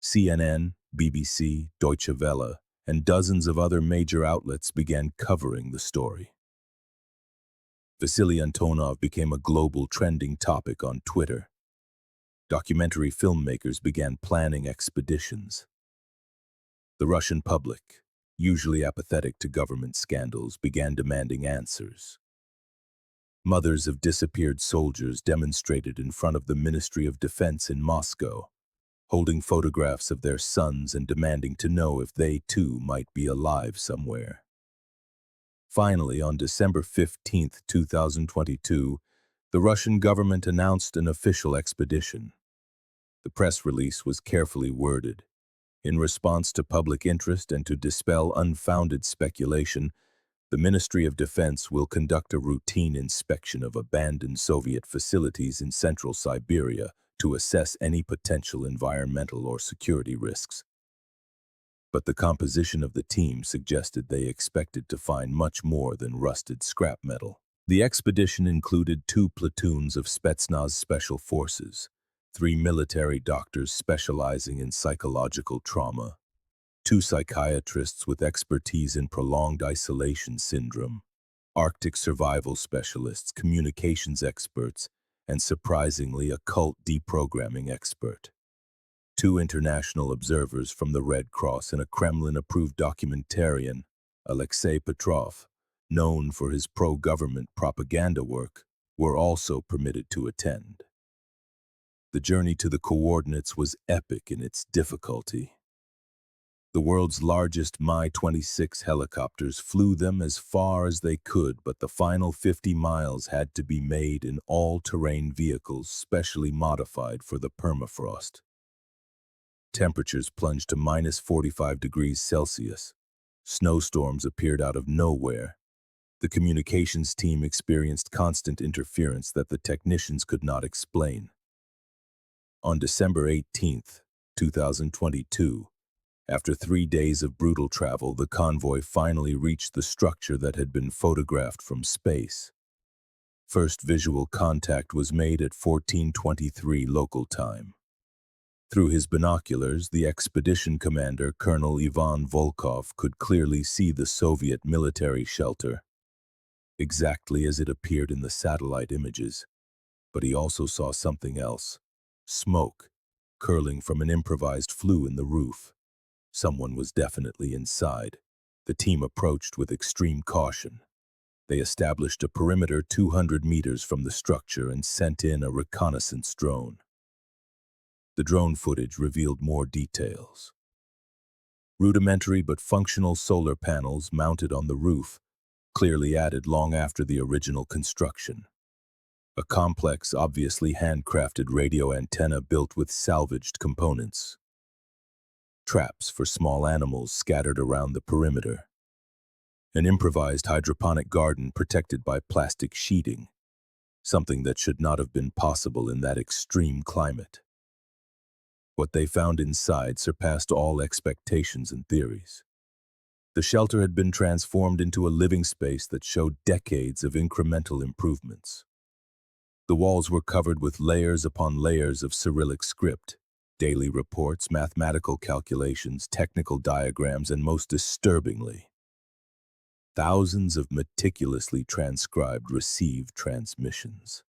CNN, BBC, Deutsche Welle, and dozens of other major outlets began covering the story. Vasily Antonov became a global trending topic on Twitter. Documentary filmmakers began planning expeditions. The Russian public, usually apathetic to government scandals, began demanding answers. Mothers of disappeared soldiers demonstrated in front of the Ministry of Defense in Moscow, holding photographs of their sons and demanding to know if they too might be alive somewhere. Finally, on December 15, 2022, the Russian government announced an official expedition. The press release was carefully worded. In response to public interest and to dispel unfounded speculation, the Ministry of Defense will conduct a routine inspection of abandoned Soviet facilities in central Siberia to assess any potential environmental or security risks. But the composition of the team suggested they expected to find much more than rusted scrap metal. The expedition included 2 platoons of Spetsnaz special forces, 3 military doctors specializing in psychological trauma, 2 psychiatrists with expertise in prolonged isolation syndrome, Arctic survival specialists, communications experts, and surprisingly, a occult deprogramming expert. 2 international observers from the Red Cross and a Kremlin-approved documentarian, Vasily Petrovich, known for his pro-government propaganda work, were also permitted to attend. The journey to the coordinates was epic in its difficulty. The world's largest Mi-26 helicopters flew them as far as they could, but the final 50 miles had to be made in all-terrain vehicles specially modified for the permafrost. Temperatures plunged to minus 45 degrees Celsius. Snowstorms appeared out of nowhere. The communications team experienced constant interference that the technicians could not explain. On December 18, 2022, after 3 days of brutal travel, the convoy finally reached the structure that had been photographed from space. First visual contact was made at 14:23 local time. Through his binoculars, the expedition commander, Colonel Ivan Volkov, could clearly see the Soviet military shelter, exactly as it appeared in the satellite images. But he also saw something else: smoke, curling from an improvised flue in the roof. Someone was definitely inside. The team approached with extreme caution. They established a perimeter 200 meters from the structure and sent in a reconnaissance drone. The drone footage revealed more details. Rudimentary but functional solar panels mounted on the roof, clearly added long after the original construction. A complex, obviously handcrafted radio antenna built with salvaged components. Traps for small animals scattered around the perimeter. An improvised hydroponic garden protected by plastic sheeting, something that should not have been possible in that extreme climate. What they found inside surpassed all expectations and theories. The shelter had been transformed into a living space that showed decades of incremental improvements. The walls were covered with layers upon layers of Cyrillic script, daily reports, mathematical calculations, technical diagrams, and most disturbingly, thousands of meticulously transcribed received transmissions.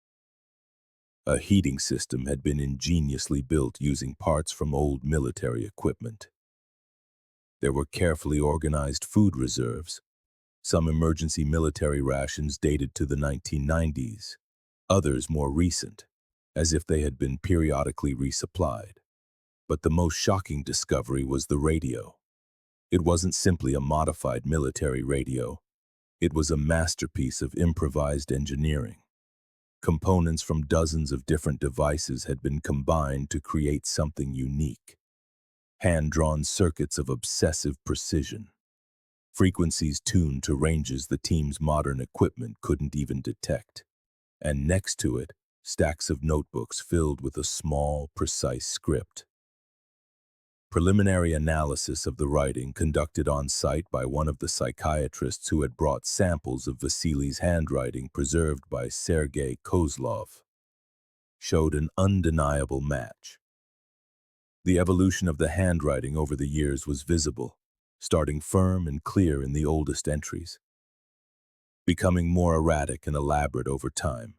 A heating system had been ingeniously built using parts from old military equipment. There were carefully organized food reserves, some emergency military rations dated to the 1990s, others more recent, as if they had been periodically resupplied. But the most shocking discovery was the radio. It wasn't simply a modified military radio. It was a masterpiece of improvised engineering. Components from dozens of different devices had been combined to create something unique. Hand-drawn circuits of obsessive precision. Frequencies tuned to ranges the team's modern equipment couldn't even detect. And next to it, stacks of notebooks filled with a small, precise script. Preliminary analysis of the writing, conducted on site by one of the psychiatrists who had brought samples of Vasily's handwriting preserved by Sergei Kozlov, showed an undeniable match. The evolution of the handwriting over the years was visible, starting firm and clear in the oldest entries, becoming more erratic and elaborate over time,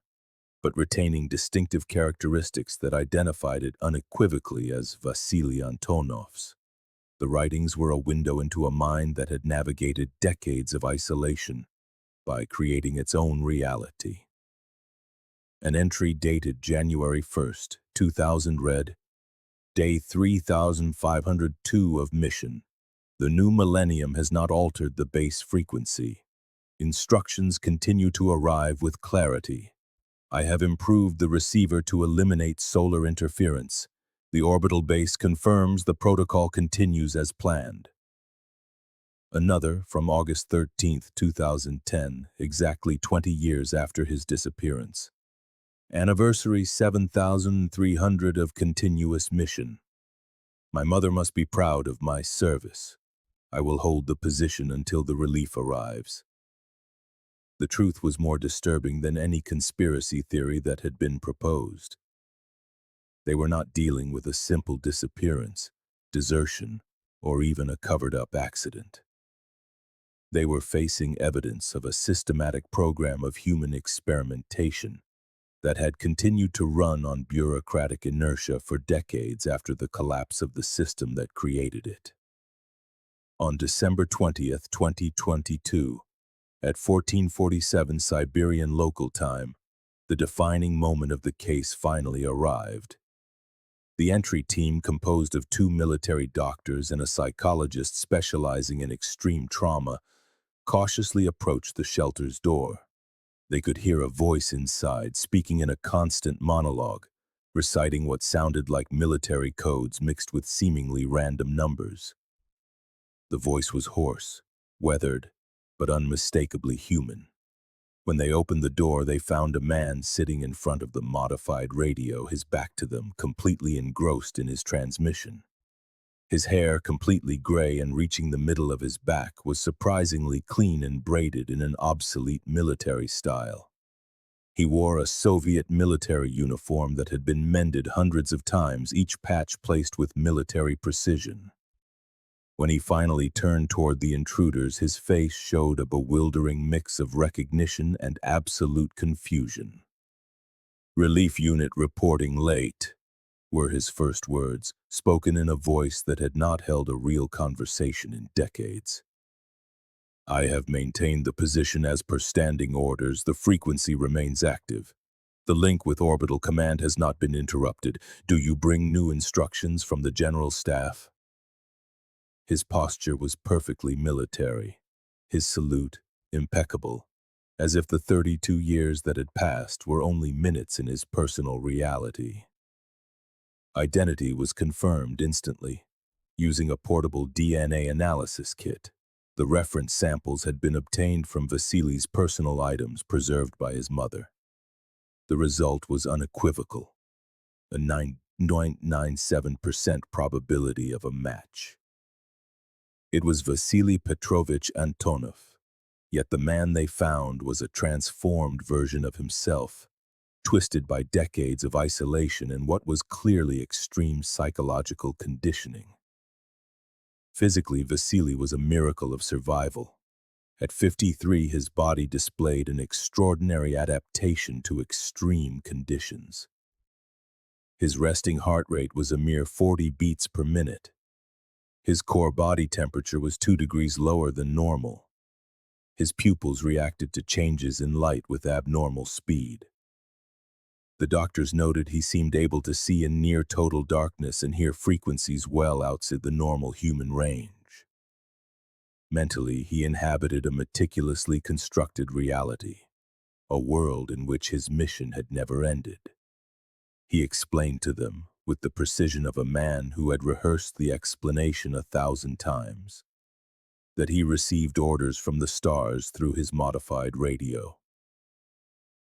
but retaining distinctive characteristics that identified it unequivocally as Vasily Antonov's. The writings were a window into a mind that had navigated decades of isolation by creating its own reality. An entry dated January 1st, 2000 read, Day 3502 of mission. The new millennium has not altered the base frequency. Instructions continue to arrive with clarity. I have improved the receiver to eliminate solar interference. The orbital base confirms the protocol continues as planned. Another from August 13, 2010, exactly 20 years after his disappearance. Anniversary 7,300 of continuous mission. My mother must be proud of my service. I will hold the position until the relief arrives. The truth was more disturbing than any conspiracy theory that had been proposed. They were not dealing with a simple disappearance, desertion, or even a covered-up accident. They were facing evidence of a systematic program of human experimentation that had continued to run on bureaucratic inertia for decades after the collapse of the system that created it. On December 20, 2022, at 14:47 Siberian local time, the defining moment of the case finally arrived. The entry team, composed of 2 military doctors and a psychologist specializing in extreme trauma, cautiously approached the shelter's door. They could hear a voice inside speaking in a constant monologue, reciting what sounded like military codes mixed with seemingly random numbers. The voice was hoarse, weathered, but unmistakably human. When they opened the door, they found a man sitting in front of the modified radio, his back to them, completely engrossed in his transmission. His hair, completely gray and reaching the middle of his back, was surprisingly clean and braided in an obsolete military style. He wore a Soviet military uniform that had been mended hundreds of times, each patch placed with military precision. When he finally turned toward the intruders, his face showed a bewildering mix of recognition and absolute confusion. "Relief unit reporting late," were his first words, spoken in a voice that had not held a real conversation in decades. "I have maintained the position as per standing orders. The frequency remains active. The link with orbital command has not been interrupted. Do you bring new instructions from the general staff?" His posture was perfectly military, his salute impeccable, as if the 32 years that had passed were only minutes in his personal reality. Identity was confirmed instantly, using a portable DNA analysis kit. The reference samples had been obtained from Vasily's personal items preserved by his mother. The result was unequivocal, a 9.97% probability of a match. It was Vasily Petrovich Antonov, yet the man they found was a transformed version of himself, twisted by decades of isolation and what was clearly extreme psychological conditioning. Physically, Vasily was a miracle of survival. At 53, his body displayed an extraordinary adaptation to extreme conditions. His resting heart rate was a mere 40 beats per minute. His core body temperature was 2 degrees lower than normal. His pupils reacted to changes in light with abnormal speed. The doctors noted he seemed able to see in near total darkness and hear frequencies well outside the normal human range. Mentally, he inhabited a meticulously constructed reality, a world in which his mission had never ended. He explained to them, with the precision of a man who had rehearsed the explanation 1,000 times, that he received orders from the stars through his modified radio.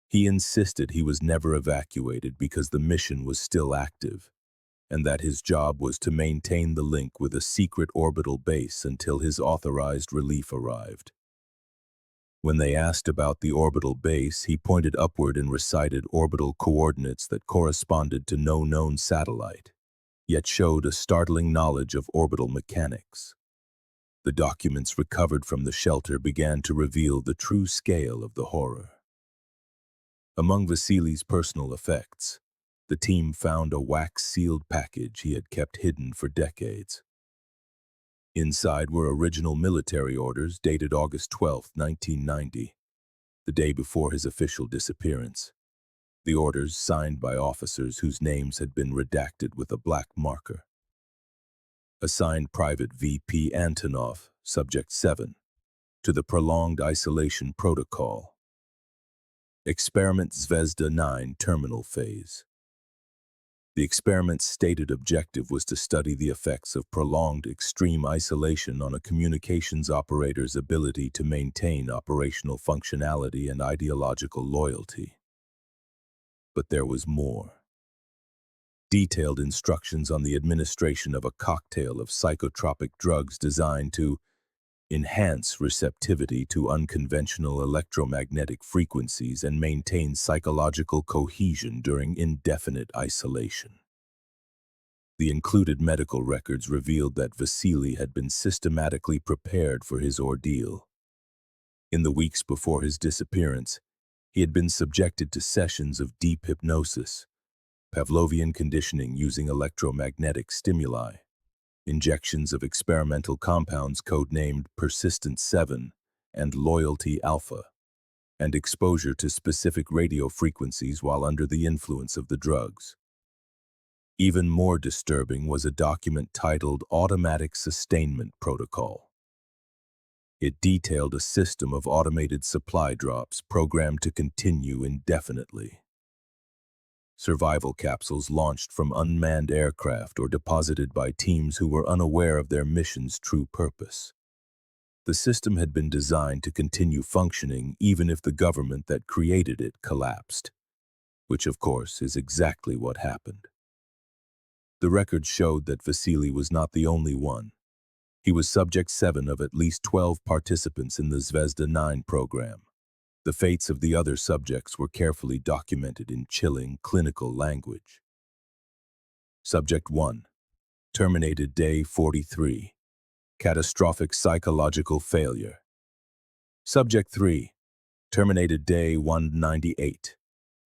He insisted he was never evacuated because the mission was still active, and that his job was to maintain the link with a secret orbital base until his authorized relief arrived. When they asked about the orbital base, he pointed upward and recited orbital coordinates that corresponded to no known satellite, yet showed a startling knowledge of orbital mechanics. The documents recovered from the shelter began to reveal the true scale of the horror. Among Vasily's personal effects, the team found a wax-sealed package he had kept hidden for decades. Inside were original military orders dated August 12, 1990, the day before his official disappearance. The orders signed by officers whose names had been redacted with a black marker. Assigned Private VP Antonov, Subject 7. to the prolonged isolation protocol. Experiment Zvezda 9 terminal phase. The experiment's stated objective was to study the effects of prolonged extreme isolation on a communications operator's ability to maintain operational functionality and ideological loyalty. But there was more. Detailed instructions on the administration of a cocktail of psychotropic drugs designed to enhance receptivity to unconventional electromagnetic frequencies and maintain psychological cohesion during indefinite isolation. The included medical records revealed that Vasily had been systematically prepared for his ordeal. In the weeks before his disappearance, he had been subjected to sessions of deep hypnosis, Pavlovian conditioning using electromagnetic stimuli, injections of experimental compounds codenamed Persistent 7 and Loyalty Alpha, and exposure to specific radio frequencies while under the influence of the drugs. Even more disturbing was a document titled Automatic Sustainment Protocol. It detailed a system of automated supply drops programmed to continue indefinitely. Survival capsules launched from unmanned aircraft or deposited by teams who were unaware of their mission's true purpose. The system had been designed to continue functioning even if the government that created it collapsed, which of course is exactly what happened. The records showed that Vasily was not the only one. He was subject 7 of at least 12 participants in the Zvezda 9 program. The fates of the other subjects were carefully documented in chilling clinical language. Subject 1. Terminated day 43. Catastrophic psychological failure. Subject 3. Terminated day 198.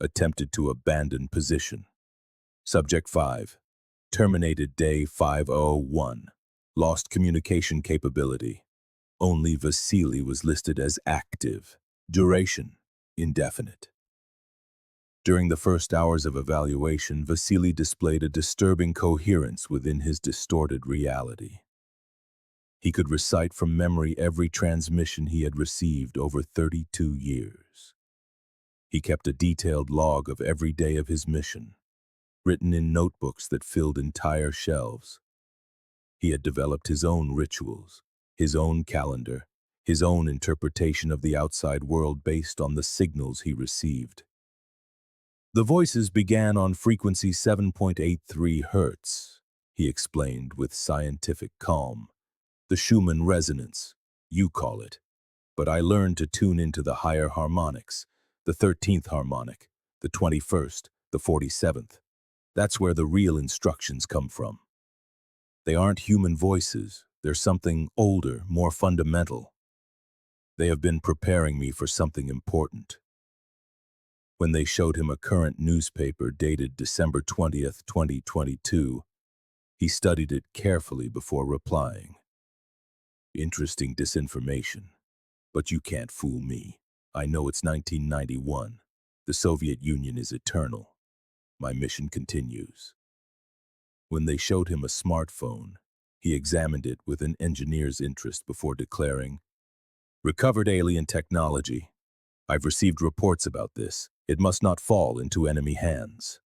Attempted to abandon position. Subject 5. Terminated day 501. Lost communication capability. Only Vasily was listed as active. Duration, indefinite. During the first hours of evaluation, Vasily displayed a disturbing coherence within his distorted reality. He could recite from memory every transmission he had received over 32 years. He kept a detailed log of every day of his mission, written in notebooks that filled entire shelves. He had developed his own rituals, his own calendar, his own interpretation of the outside world based on the signals he received. The voices began on frequency 7.83 Hertz, he explained with scientific calm. The Schumann resonance, you call it. But I learned to tune into the higher harmonics, the 13th harmonic, the 21st, the 47th. That's where the real instructions come from. They aren't human voices, they're something older, more fundamental. They have been preparing me for something important. When they showed him a current newspaper dated December 20th, 2022, he studied it carefully before replying. Interesting disinformation. But you can't fool me. I know it's 1991. The Soviet Union is eternal. My mission continues. When they showed him a smartphone, he examined it with an engineer's interest before declaring, "Recovered alien technology. I've received reports about this. It must not fall into enemy hands."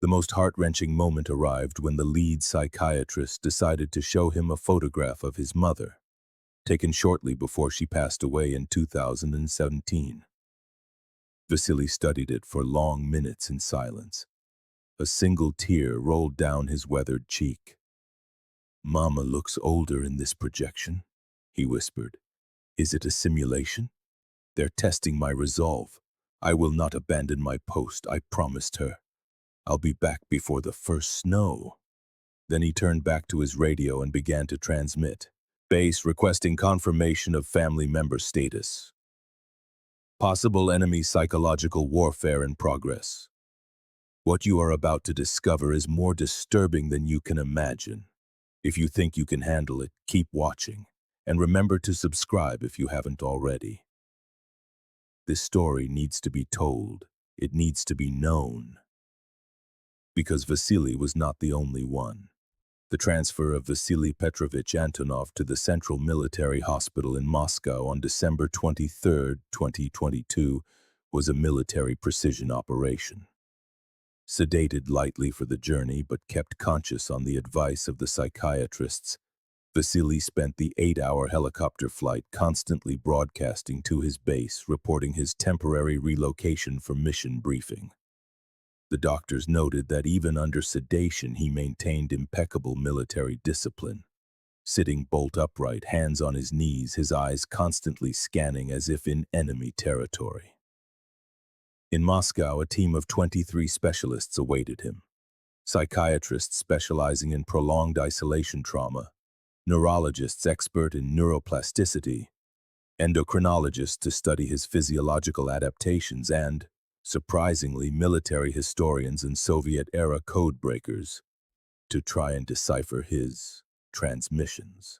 The most heart-wrenching moment arrived when the lead psychiatrist decided to show him a photograph of his mother, taken shortly before she passed away in 2017. Vasily studied it for long minutes in silence. A single tear rolled down his weathered cheek. "Mama looks older in this projection," he whispered. "Is it a simulation? They're testing my resolve. I will not abandon my post, I promised her. I'll be back before the first snow." Then he turned back to his radio and began to transmit. Base requesting confirmation of family member status. Possible enemy psychological warfare in progress. What you are about to discover is more disturbing than you can imagine. If you think you can handle it, keep watching. And remember to subscribe if you haven't already. This story needs to be told. It needs to be known. Because Vasily was not the only one. The transfer of Vasily Petrovich Antonov to the Central Military Hospital in Moscow on December 23, 2022, was a military precision operation. Sedated lightly for the journey but kept conscious on the advice of the psychiatrists, Vasily spent the 8-hour helicopter flight constantly broadcasting to his base, reporting his temporary relocation for mission briefing. The doctors noted that even under sedation he maintained impeccable military discipline. Sitting bolt upright, hands on his knees, his eyes constantly scanning as if in enemy territory. In Moscow, a team of 23 specialists awaited him. Psychiatrists specializing in prolonged isolation trauma, neurologists expert in neuroplasticity, endocrinologists to study his physiological adaptations, and, surprisingly, military historians and Soviet-era codebreakers to try and decipher his transmissions.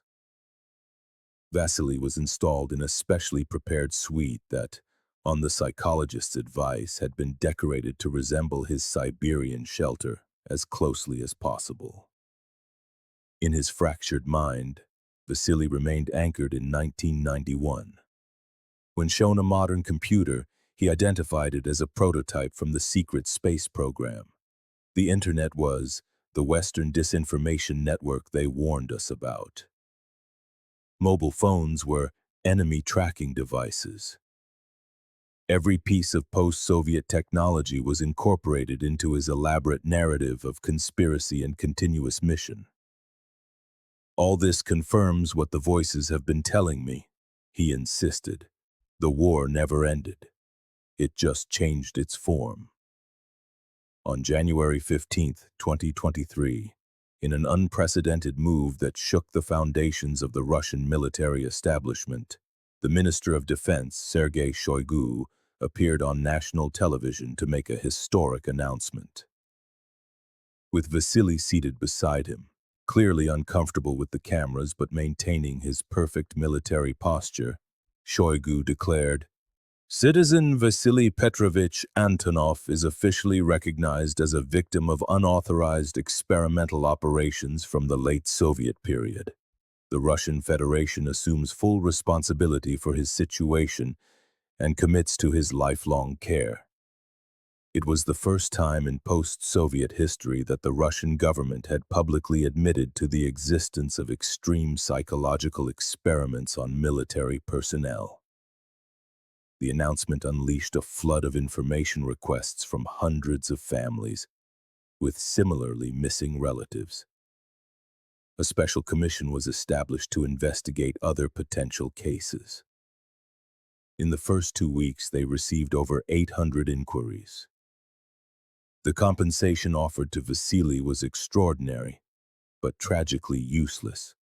Vasily was installed in a specially prepared suite that, on the psychologist's advice, had been decorated to resemble his Siberian shelter as closely as possible. In his fractured mind, Vasily remained anchored in 1991. When shown a modern computer, he identified it as a prototype from the secret space program. The Internet was the Western disinformation network they warned us about. Mobile phones were enemy tracking devices. Every piece of post-Soviet technology was incorporated into his elaborate narrative of conspiracy and continuous mission. "All this confirms what the voices have been telling me," he insisted. "The war never ended. It just changed its form." On January 15, 2023, in an unprecedented move that shook the foundations of the Russian military establishment, the Minister of Defense, Sergei Shoigu, appeared on national television to make a historic announcement. With Vasily seated beside him, clearly uncomfortable with the cameras but maintaining his perfect military posture, Shoigu declared, "Citizen Vasily Petrovich Antonov is officially recognized as a victim of unauthorized experimental operations from the late Soviet period. The Russian Federation assumes full responsibility for his situation and commits to his lifelong care." It was the first time in post-Soviet history that the Russian government had publicly admitted to the existence of extreme psychological experiments on military personnel. The announcement unleashed a flood of information requests from hundreds of families with similarly missing relatives. A special commission was established to investigate other potential cases. In the first 2 weeks, they received over 800 inquiries. The compensation offered to Vasily was extraordinary, but tragically useless.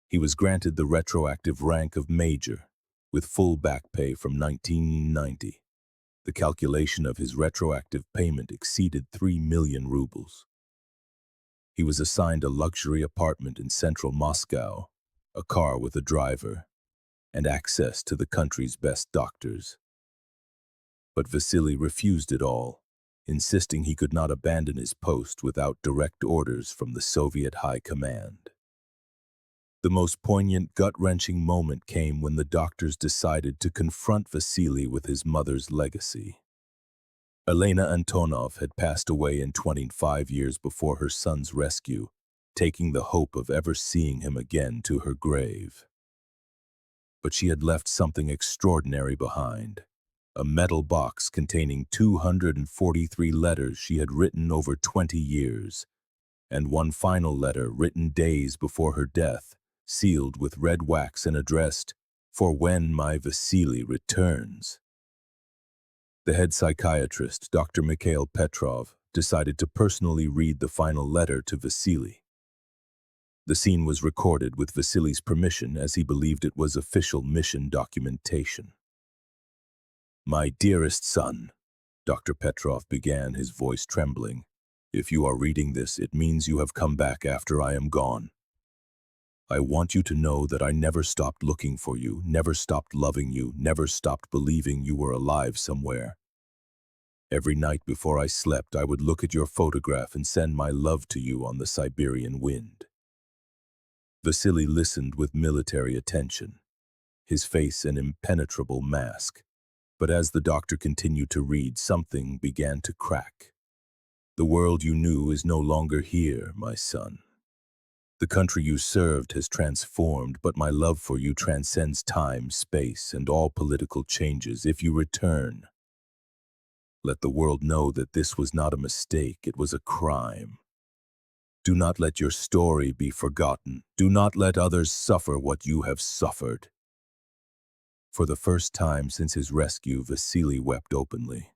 He was granted the retroactive rank of major, with full back pay from 1990. The calculation of his retroactive payment exceeded 3 million rubles. He was assigned a luxury apartment in central Moscow, a car with a driver, and access to the country's best doctors. But Vasily refused it all, insisting he could not abandon his post without direct orders from the Soviet High Command. The most poignant, gut-wrenching moment came when the doctors decided to confront Vasily with his mother's legacy. Elena Antonov had passed away in 25 years before her son's rescue, taking the hope of ever seeing him again to her grave. But she had left something extraordinary behind. A metal box containing 243 letters she had written over 20 years, and one final letter written days before her death, sealed with red wax and addressed, "For when my Vasily returns." The head psychiatrist, Dr. Mikhail Petrov, decided to personally read the final letter to Vasily. The scene was recorded with Vasily's permission, as he believed it was official mission documentation. "My dearest son," Dr. Petrov began, his voice trembling, "if you are reading this, it means you have come back after I am gone. I want you to know that I never stopped looking for you, never stopped loving you, never stopped believing you were alive somewhere. Every night before I slept, I would look at your photograph and send my love to you on the Siberian wind. Vasily listened with military attention, his face an impenetrable mask. But as the doctor continued to read, something began to crack. The world you knew is no longer here, my son. The country you served has transformed, but my love for you transcends time, space, and all political changes. If you return, let the world know that this was not a mistake, it was a crime. Do not let your story be forgotten. Do not let others suffer what you have suffered. For the first time since his rescue, Vasily wept openly.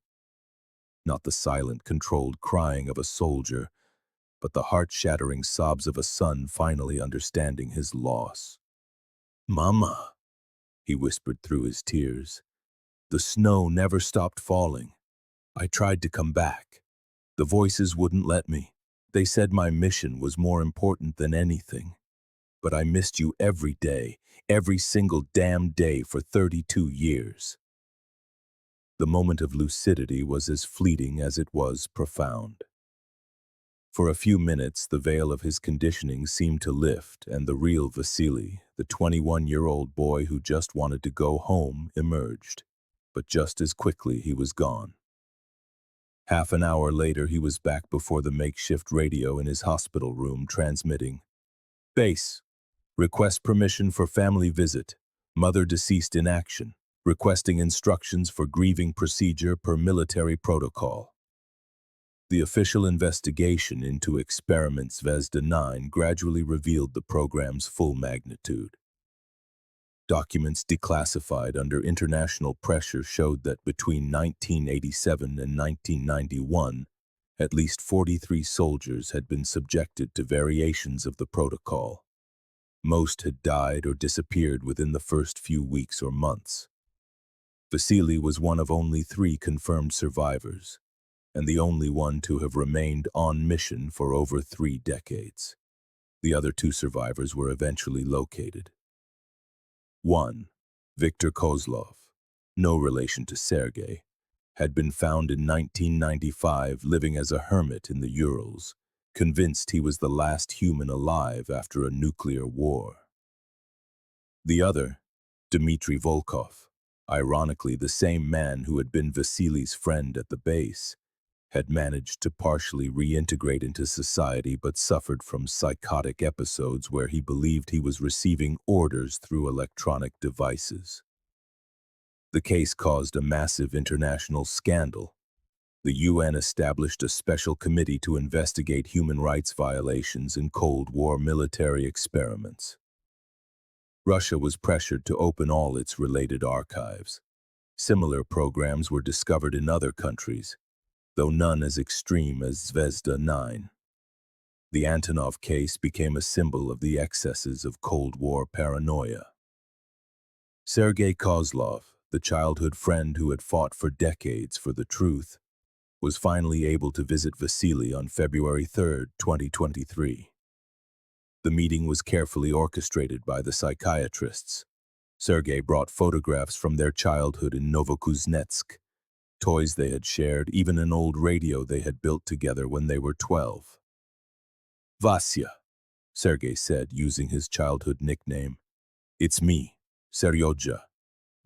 Not the silent, controlled crying of a soldier, but the heart-shattering sobs of a son finally understanding his loss. "Mama," he whispered through his tears. "The snow never stopped falling. I tried to come back. The voices wouldn't let me. They said my mission was more important than anything. But I missed you every day, every single damn day for 32 years." The moment of lucidity was as fleeting as it was profound. For a few minutes, the veil of his conditioning seemed to lift, and the real Vasily, the 21-year-old boy who just wanted to go home, emerged. But just as quickly, he was gone. Half an hour later, he was back before the makeshift radio in his hospital room, transmitting, "Base, request permission for family visit. Mother deceased in action. Requesting instructions for grieving procedure per military protocol." The official investigation into experiment Zvezda 9 gradually revealed the program's full magnitude. Documents declassified under international pressure showed that between 1987 and 1991, at least 43 soldiers had been subjected to variations of the protocol. Most had died or disappeared within the first few weeks or months. Vasily was one of only 3 confirmed survivors, and the only one to have remained on mission for over 3 decades. The other 2 survivors were eventually located. 1. Viktor Kozlov, no relation to Sergei, had been found in 1995 living as a hermit in the Urals, convinced he was the last human alive after a nuclear war. The other, Dmitry Volkov, ironically the same man who had been Vasily's friend at the base, had managed to partially reintegrate into society but suffered from psychotic episodes where he believed he was receiving orders through electronic devices. The case caused a massive international scandal. The UN established a special committee to investigate human rights violations in Cold War military experiments. Russia was pressured to open all its related archives. Similar programs were discovered in other countries, though none as extreme as Zvezda 9. The Antonov case became a symbol of the excesses of Cold War paranoia. Sergei Kozlov, the childhood friend who had fought for decades for the truth, was finally able to visit Vasily on February 3, 2023. The meeting was carefully orchestrated by the psychiatrists. Sergei brought photographs from their childhood in Novokuznetsk, toys they had shared, even an old radio they had built together when they were 12. "Vasya," Sergei said, using his childhood nickname. "It's me, Seryoja.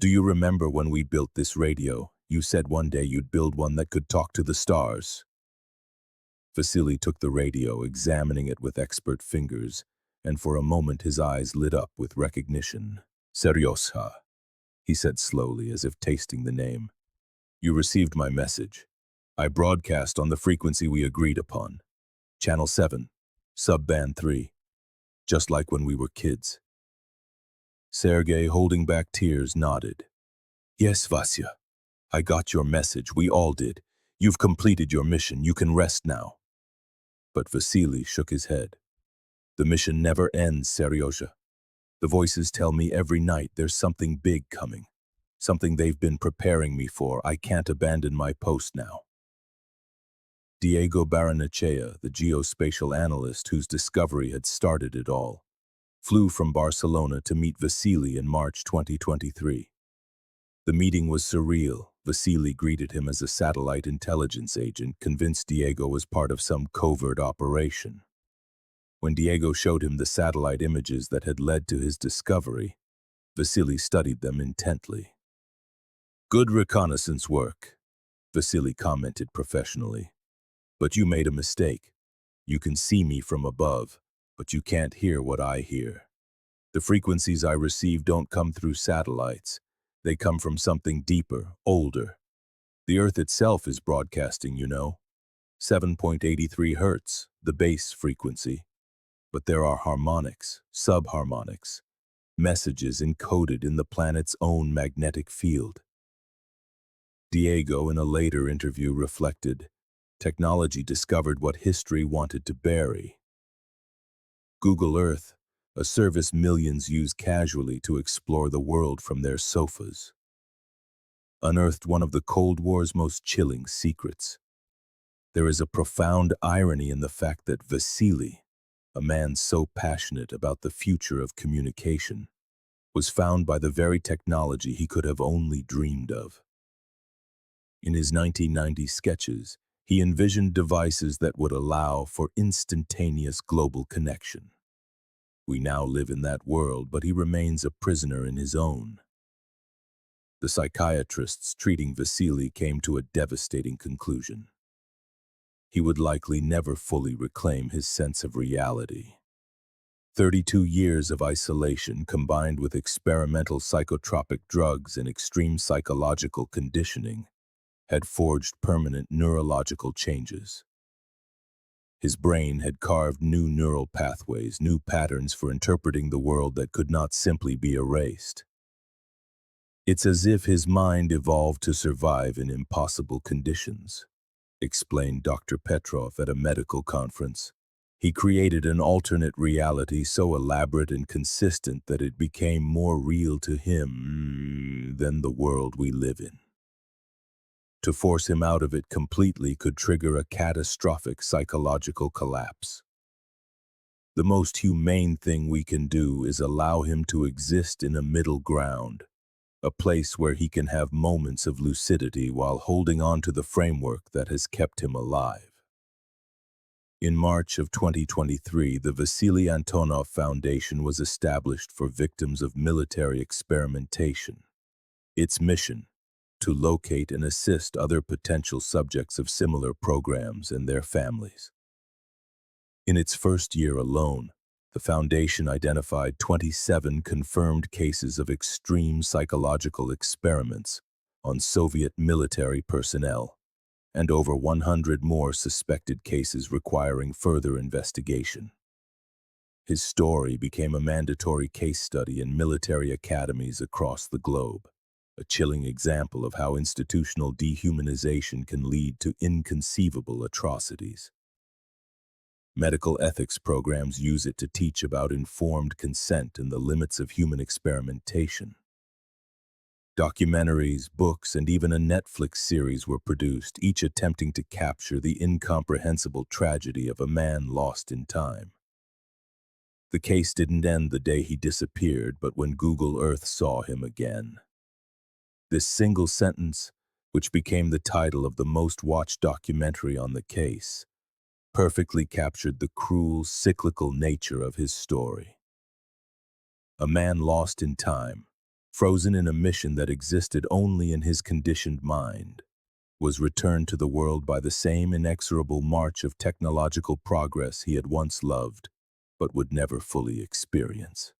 Do you remember when we built this radio? You said one day you'd build one that could talk to the stars." Vasily took the radio, examining it with expert fingers, and for a moment his eyes lit up with recognition. "Seryosha," he said slowly, as if tasting the name. "You received my message. I broadcast on the frequency we agreed upon. Channel 7, sub-band 3, just like when we were kids." Sergei, holding back tears, nodded. "Yes, Vasya. I got your message. We all did. You've completed your mission. You can rest now." But Vasily shook his head. "The mission never ends, Seryosha. The voices tell me every night there's something big coming. Something they've been preparing me for. I can't abandon my post now." Diego Barrenechea, the geospatial analyst whose discovery had started it all, flew from Barcelona to meet Vasily in March 2023. The meeting was surreal. Vasily greeted him as a satellite intelligence agent, convinced Diego was part of some covert operation. When Diego showed him the satellite images that had led to his discovery, Vasily studied them intently. "Good reconnaissance work," Vasily commented professionally. "But you made a mistake. You can see me from above, but you can't hear what I hear. The frequencies I receive don't come through satellites. They come from something deeper, older. The Earth itself is broadcasting, 7.83 hertz, the base frequency. But there are harmonics, subharmonics, messages encoded in the planet's own magnetic field." Diego, in a later interview, reflected, "Technology discovered what history wanted to bury." Google Earth, a service millions use casually to explore the world from their sofas, unearthed one of the Cold War's most chilling secrets. There is a profound irony in the fact that Vasily, a man so passionate about the future of communication, was found by the very technology he could have only dreamed of. In his 1990 sketches, he envisioned devices that would allow for instantaneous global connection. We now live in that world, but he remains a prisoner in his own. The psychiatrists treating Vasily came to a devastating conclusion. He would likely never fully reclaim his sense of reality. 32 years of isolation combined with experimental psychotropic drugs and extreme psychological conditioning had forged permanent neurological changes. His brain had carved new neural pathways, new patterns for interpreting the world that could not simply be erased. "It's as if his mind evolved to survive in impossible conditions," explained Dr. Petrov at a medical conference. "He created an alternate reality so elaborate and consistent that it became more real to him than the world we live in. To force him out of it completely could trigger a catastrophic psychological collapse. The most humane thing we can do is allow him to exist in a middle ground, a place where he can have moments of lucidity while holding on to the framework that has kept him alive." In March of 2023, the Vasily Antonov Foundation was established for victims of military experimentation. Its mission: to locate and assist other potential subjects of similar programs and their families. In its first year alone, the foundation identified 27 confirmed cases of extreme psychological experiments on Soviet military personnel, and over 100 more suspected cases requiring further investigation. His story became a mandatory case study in military academies across the globe, a chilling example of how institutional dehumanization can lead to inconceivable atrocities. Medical ethics programs use it to teach about informed consent and the limits of human experimentation. Documentaries, books, and even a Netflix series were produced, each attempting to capture the incomprehensible tragedy of a man lost in time. The case didn't end the day he disappeared, but when Google Earth saw him again. This single sentence, which became the title of the most-watched documentary on the case, perfectly captured the cruel, cyclical nature of his story. A man lost in time, frozen in a mission that existed only in his conditioned mind, was returned to the world by the same inexorable march of technological progress he had once loved, but would never fully experience.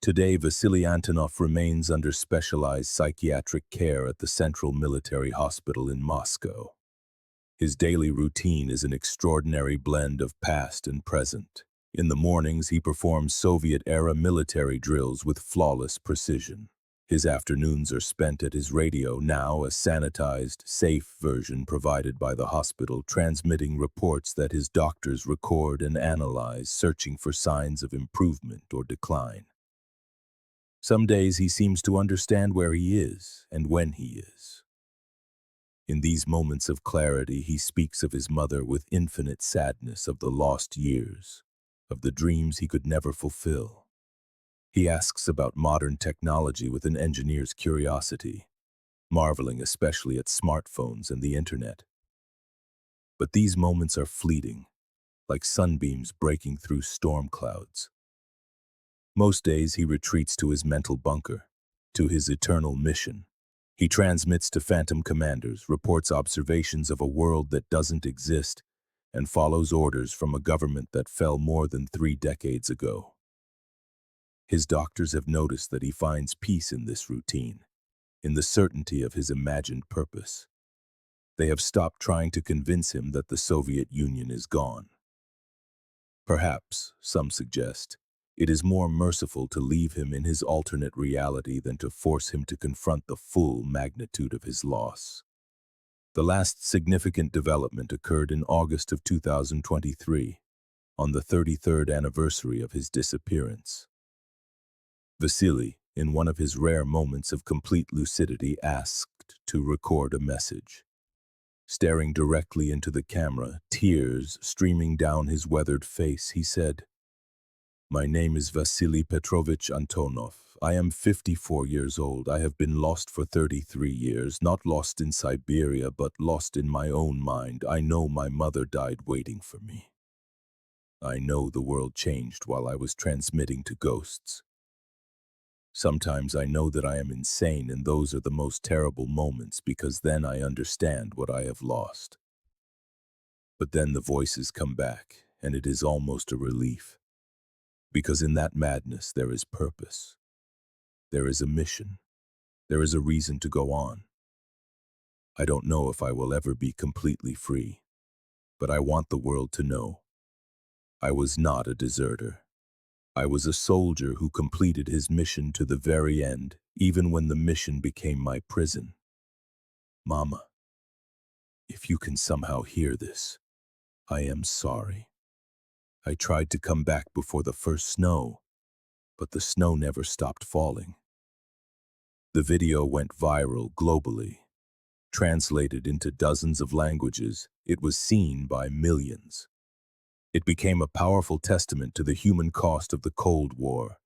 Today, Vasily Antonov remains under specialized psychiatric care at the Central Military Hospital in Moscow. His daily routine is an extraordinary blend of past and present. In the mornings, he performs Soviet-era military drills with flawless precision. His afternoons are spent at his radio, now a sanitized, safe version provided by the hospital, transmitting reports that his doctors record and analyze, searching for signs of improvement or decline. Some days he seems to understand where he is and when he is. In these moments of clarity, he speaks of his mother with infinite sadness, of the lost years, of the dreams he could never fulfill. He asks about modern technology with an engineer's curiosity, marveling especially at smartphones and the internet. But these moments are fleeting. like sunbeams breaking through storm clouds. Most days he retreats to his mental bunker, to his eternal mission. He transmits to phantom commanders, reports observations of a world that doesn't exist, and follows orders from a government that fell more than 3 decades ago. His doctors have noticed that he finds peace in this routine, in the certainty of his imagined purpose. They have stopped trying to convince him that the Soviet Union is gone. Perhaps, some suggest, it is more merciful to leave him in his alternate reality than to force him to confront the full magnitude of his loss. The last significant development occurred in August of 2023, on the 33rd anniversary of his disappearance. Vasily, in one of his rare moments of complete lucidity, asked to record a message. Staring directly into the camera, tears streaming down his weathered face, he said, "My name is Vasily Petrovich Antonov. I am 54 years old. I have been lost for 33 years, not lost in Siberia, but lost in my own mind. I know my mother died waiting for me. I know the world changed while I was transmitting to ghosts. Sometimes I know that I am insane, and those are the most terrible moments because then I understand what I have lost. But then the voices come back, and it is almost a relief. Because in that madness there is purpose. There is a mission. There is a reason to go on. I don't know if I will ever be completely free, but I want the world to know. I was not a deserter. I was a soldier who completed his mission to the very end, even when the mission became my prison. Mama, if you can somehow hear this, I am sorry. I tried to come back before the first snow, but the snow never stopped falling." The video went viral globally. Translated into dozens of languages, it was seen by millions. It became a powerful testament to the human cost of the Cold War,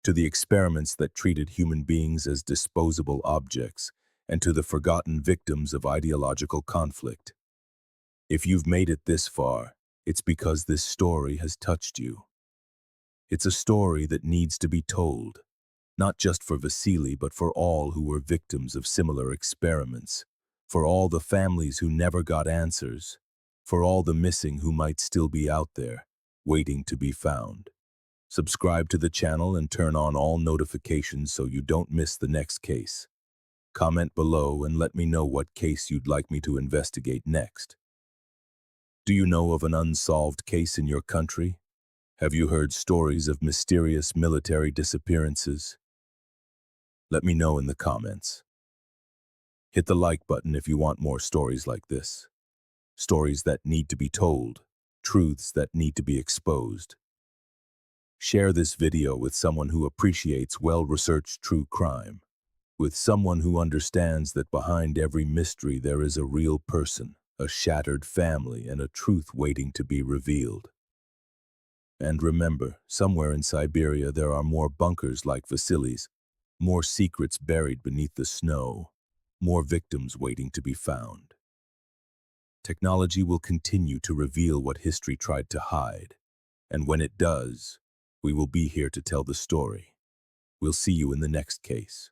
to the experiments that treated human beings as disposable objects, and to the forgotten victims of ideological conflict. If you've made it this far, it's because this story has touched you. It's a story that needs to be told, not just for Vasily, but for all who were victims of similar experiments, for all the families who never got answers, for all the missing who might still be out there, waiting to be found. Subscribe to the channel and turn on all notifications so you don't miss the next case. Comment below and let me know what case you'd like me to investigate next. Do you know of an unsolved case in your country? Have you heard stories of mysterious military disappearances? Let me know in the comments. Hit the like button if you want more stories like this. Stories that need to be told, truths that need to be exposed. Share this video with someone who appreciates well-researched true crime, with someone who understands that behind every mystery there is a real person, a shattered family, and a truth waiting to be revealed. And remember, somewhere in Siberia there are more bunkers like Vasily's, more secrets buried beneath the snow, more victims waiting to be found. Technology will continue to reveal what history tried to hide, and when it does, we will be here to tell the story. We'll see you in the next case.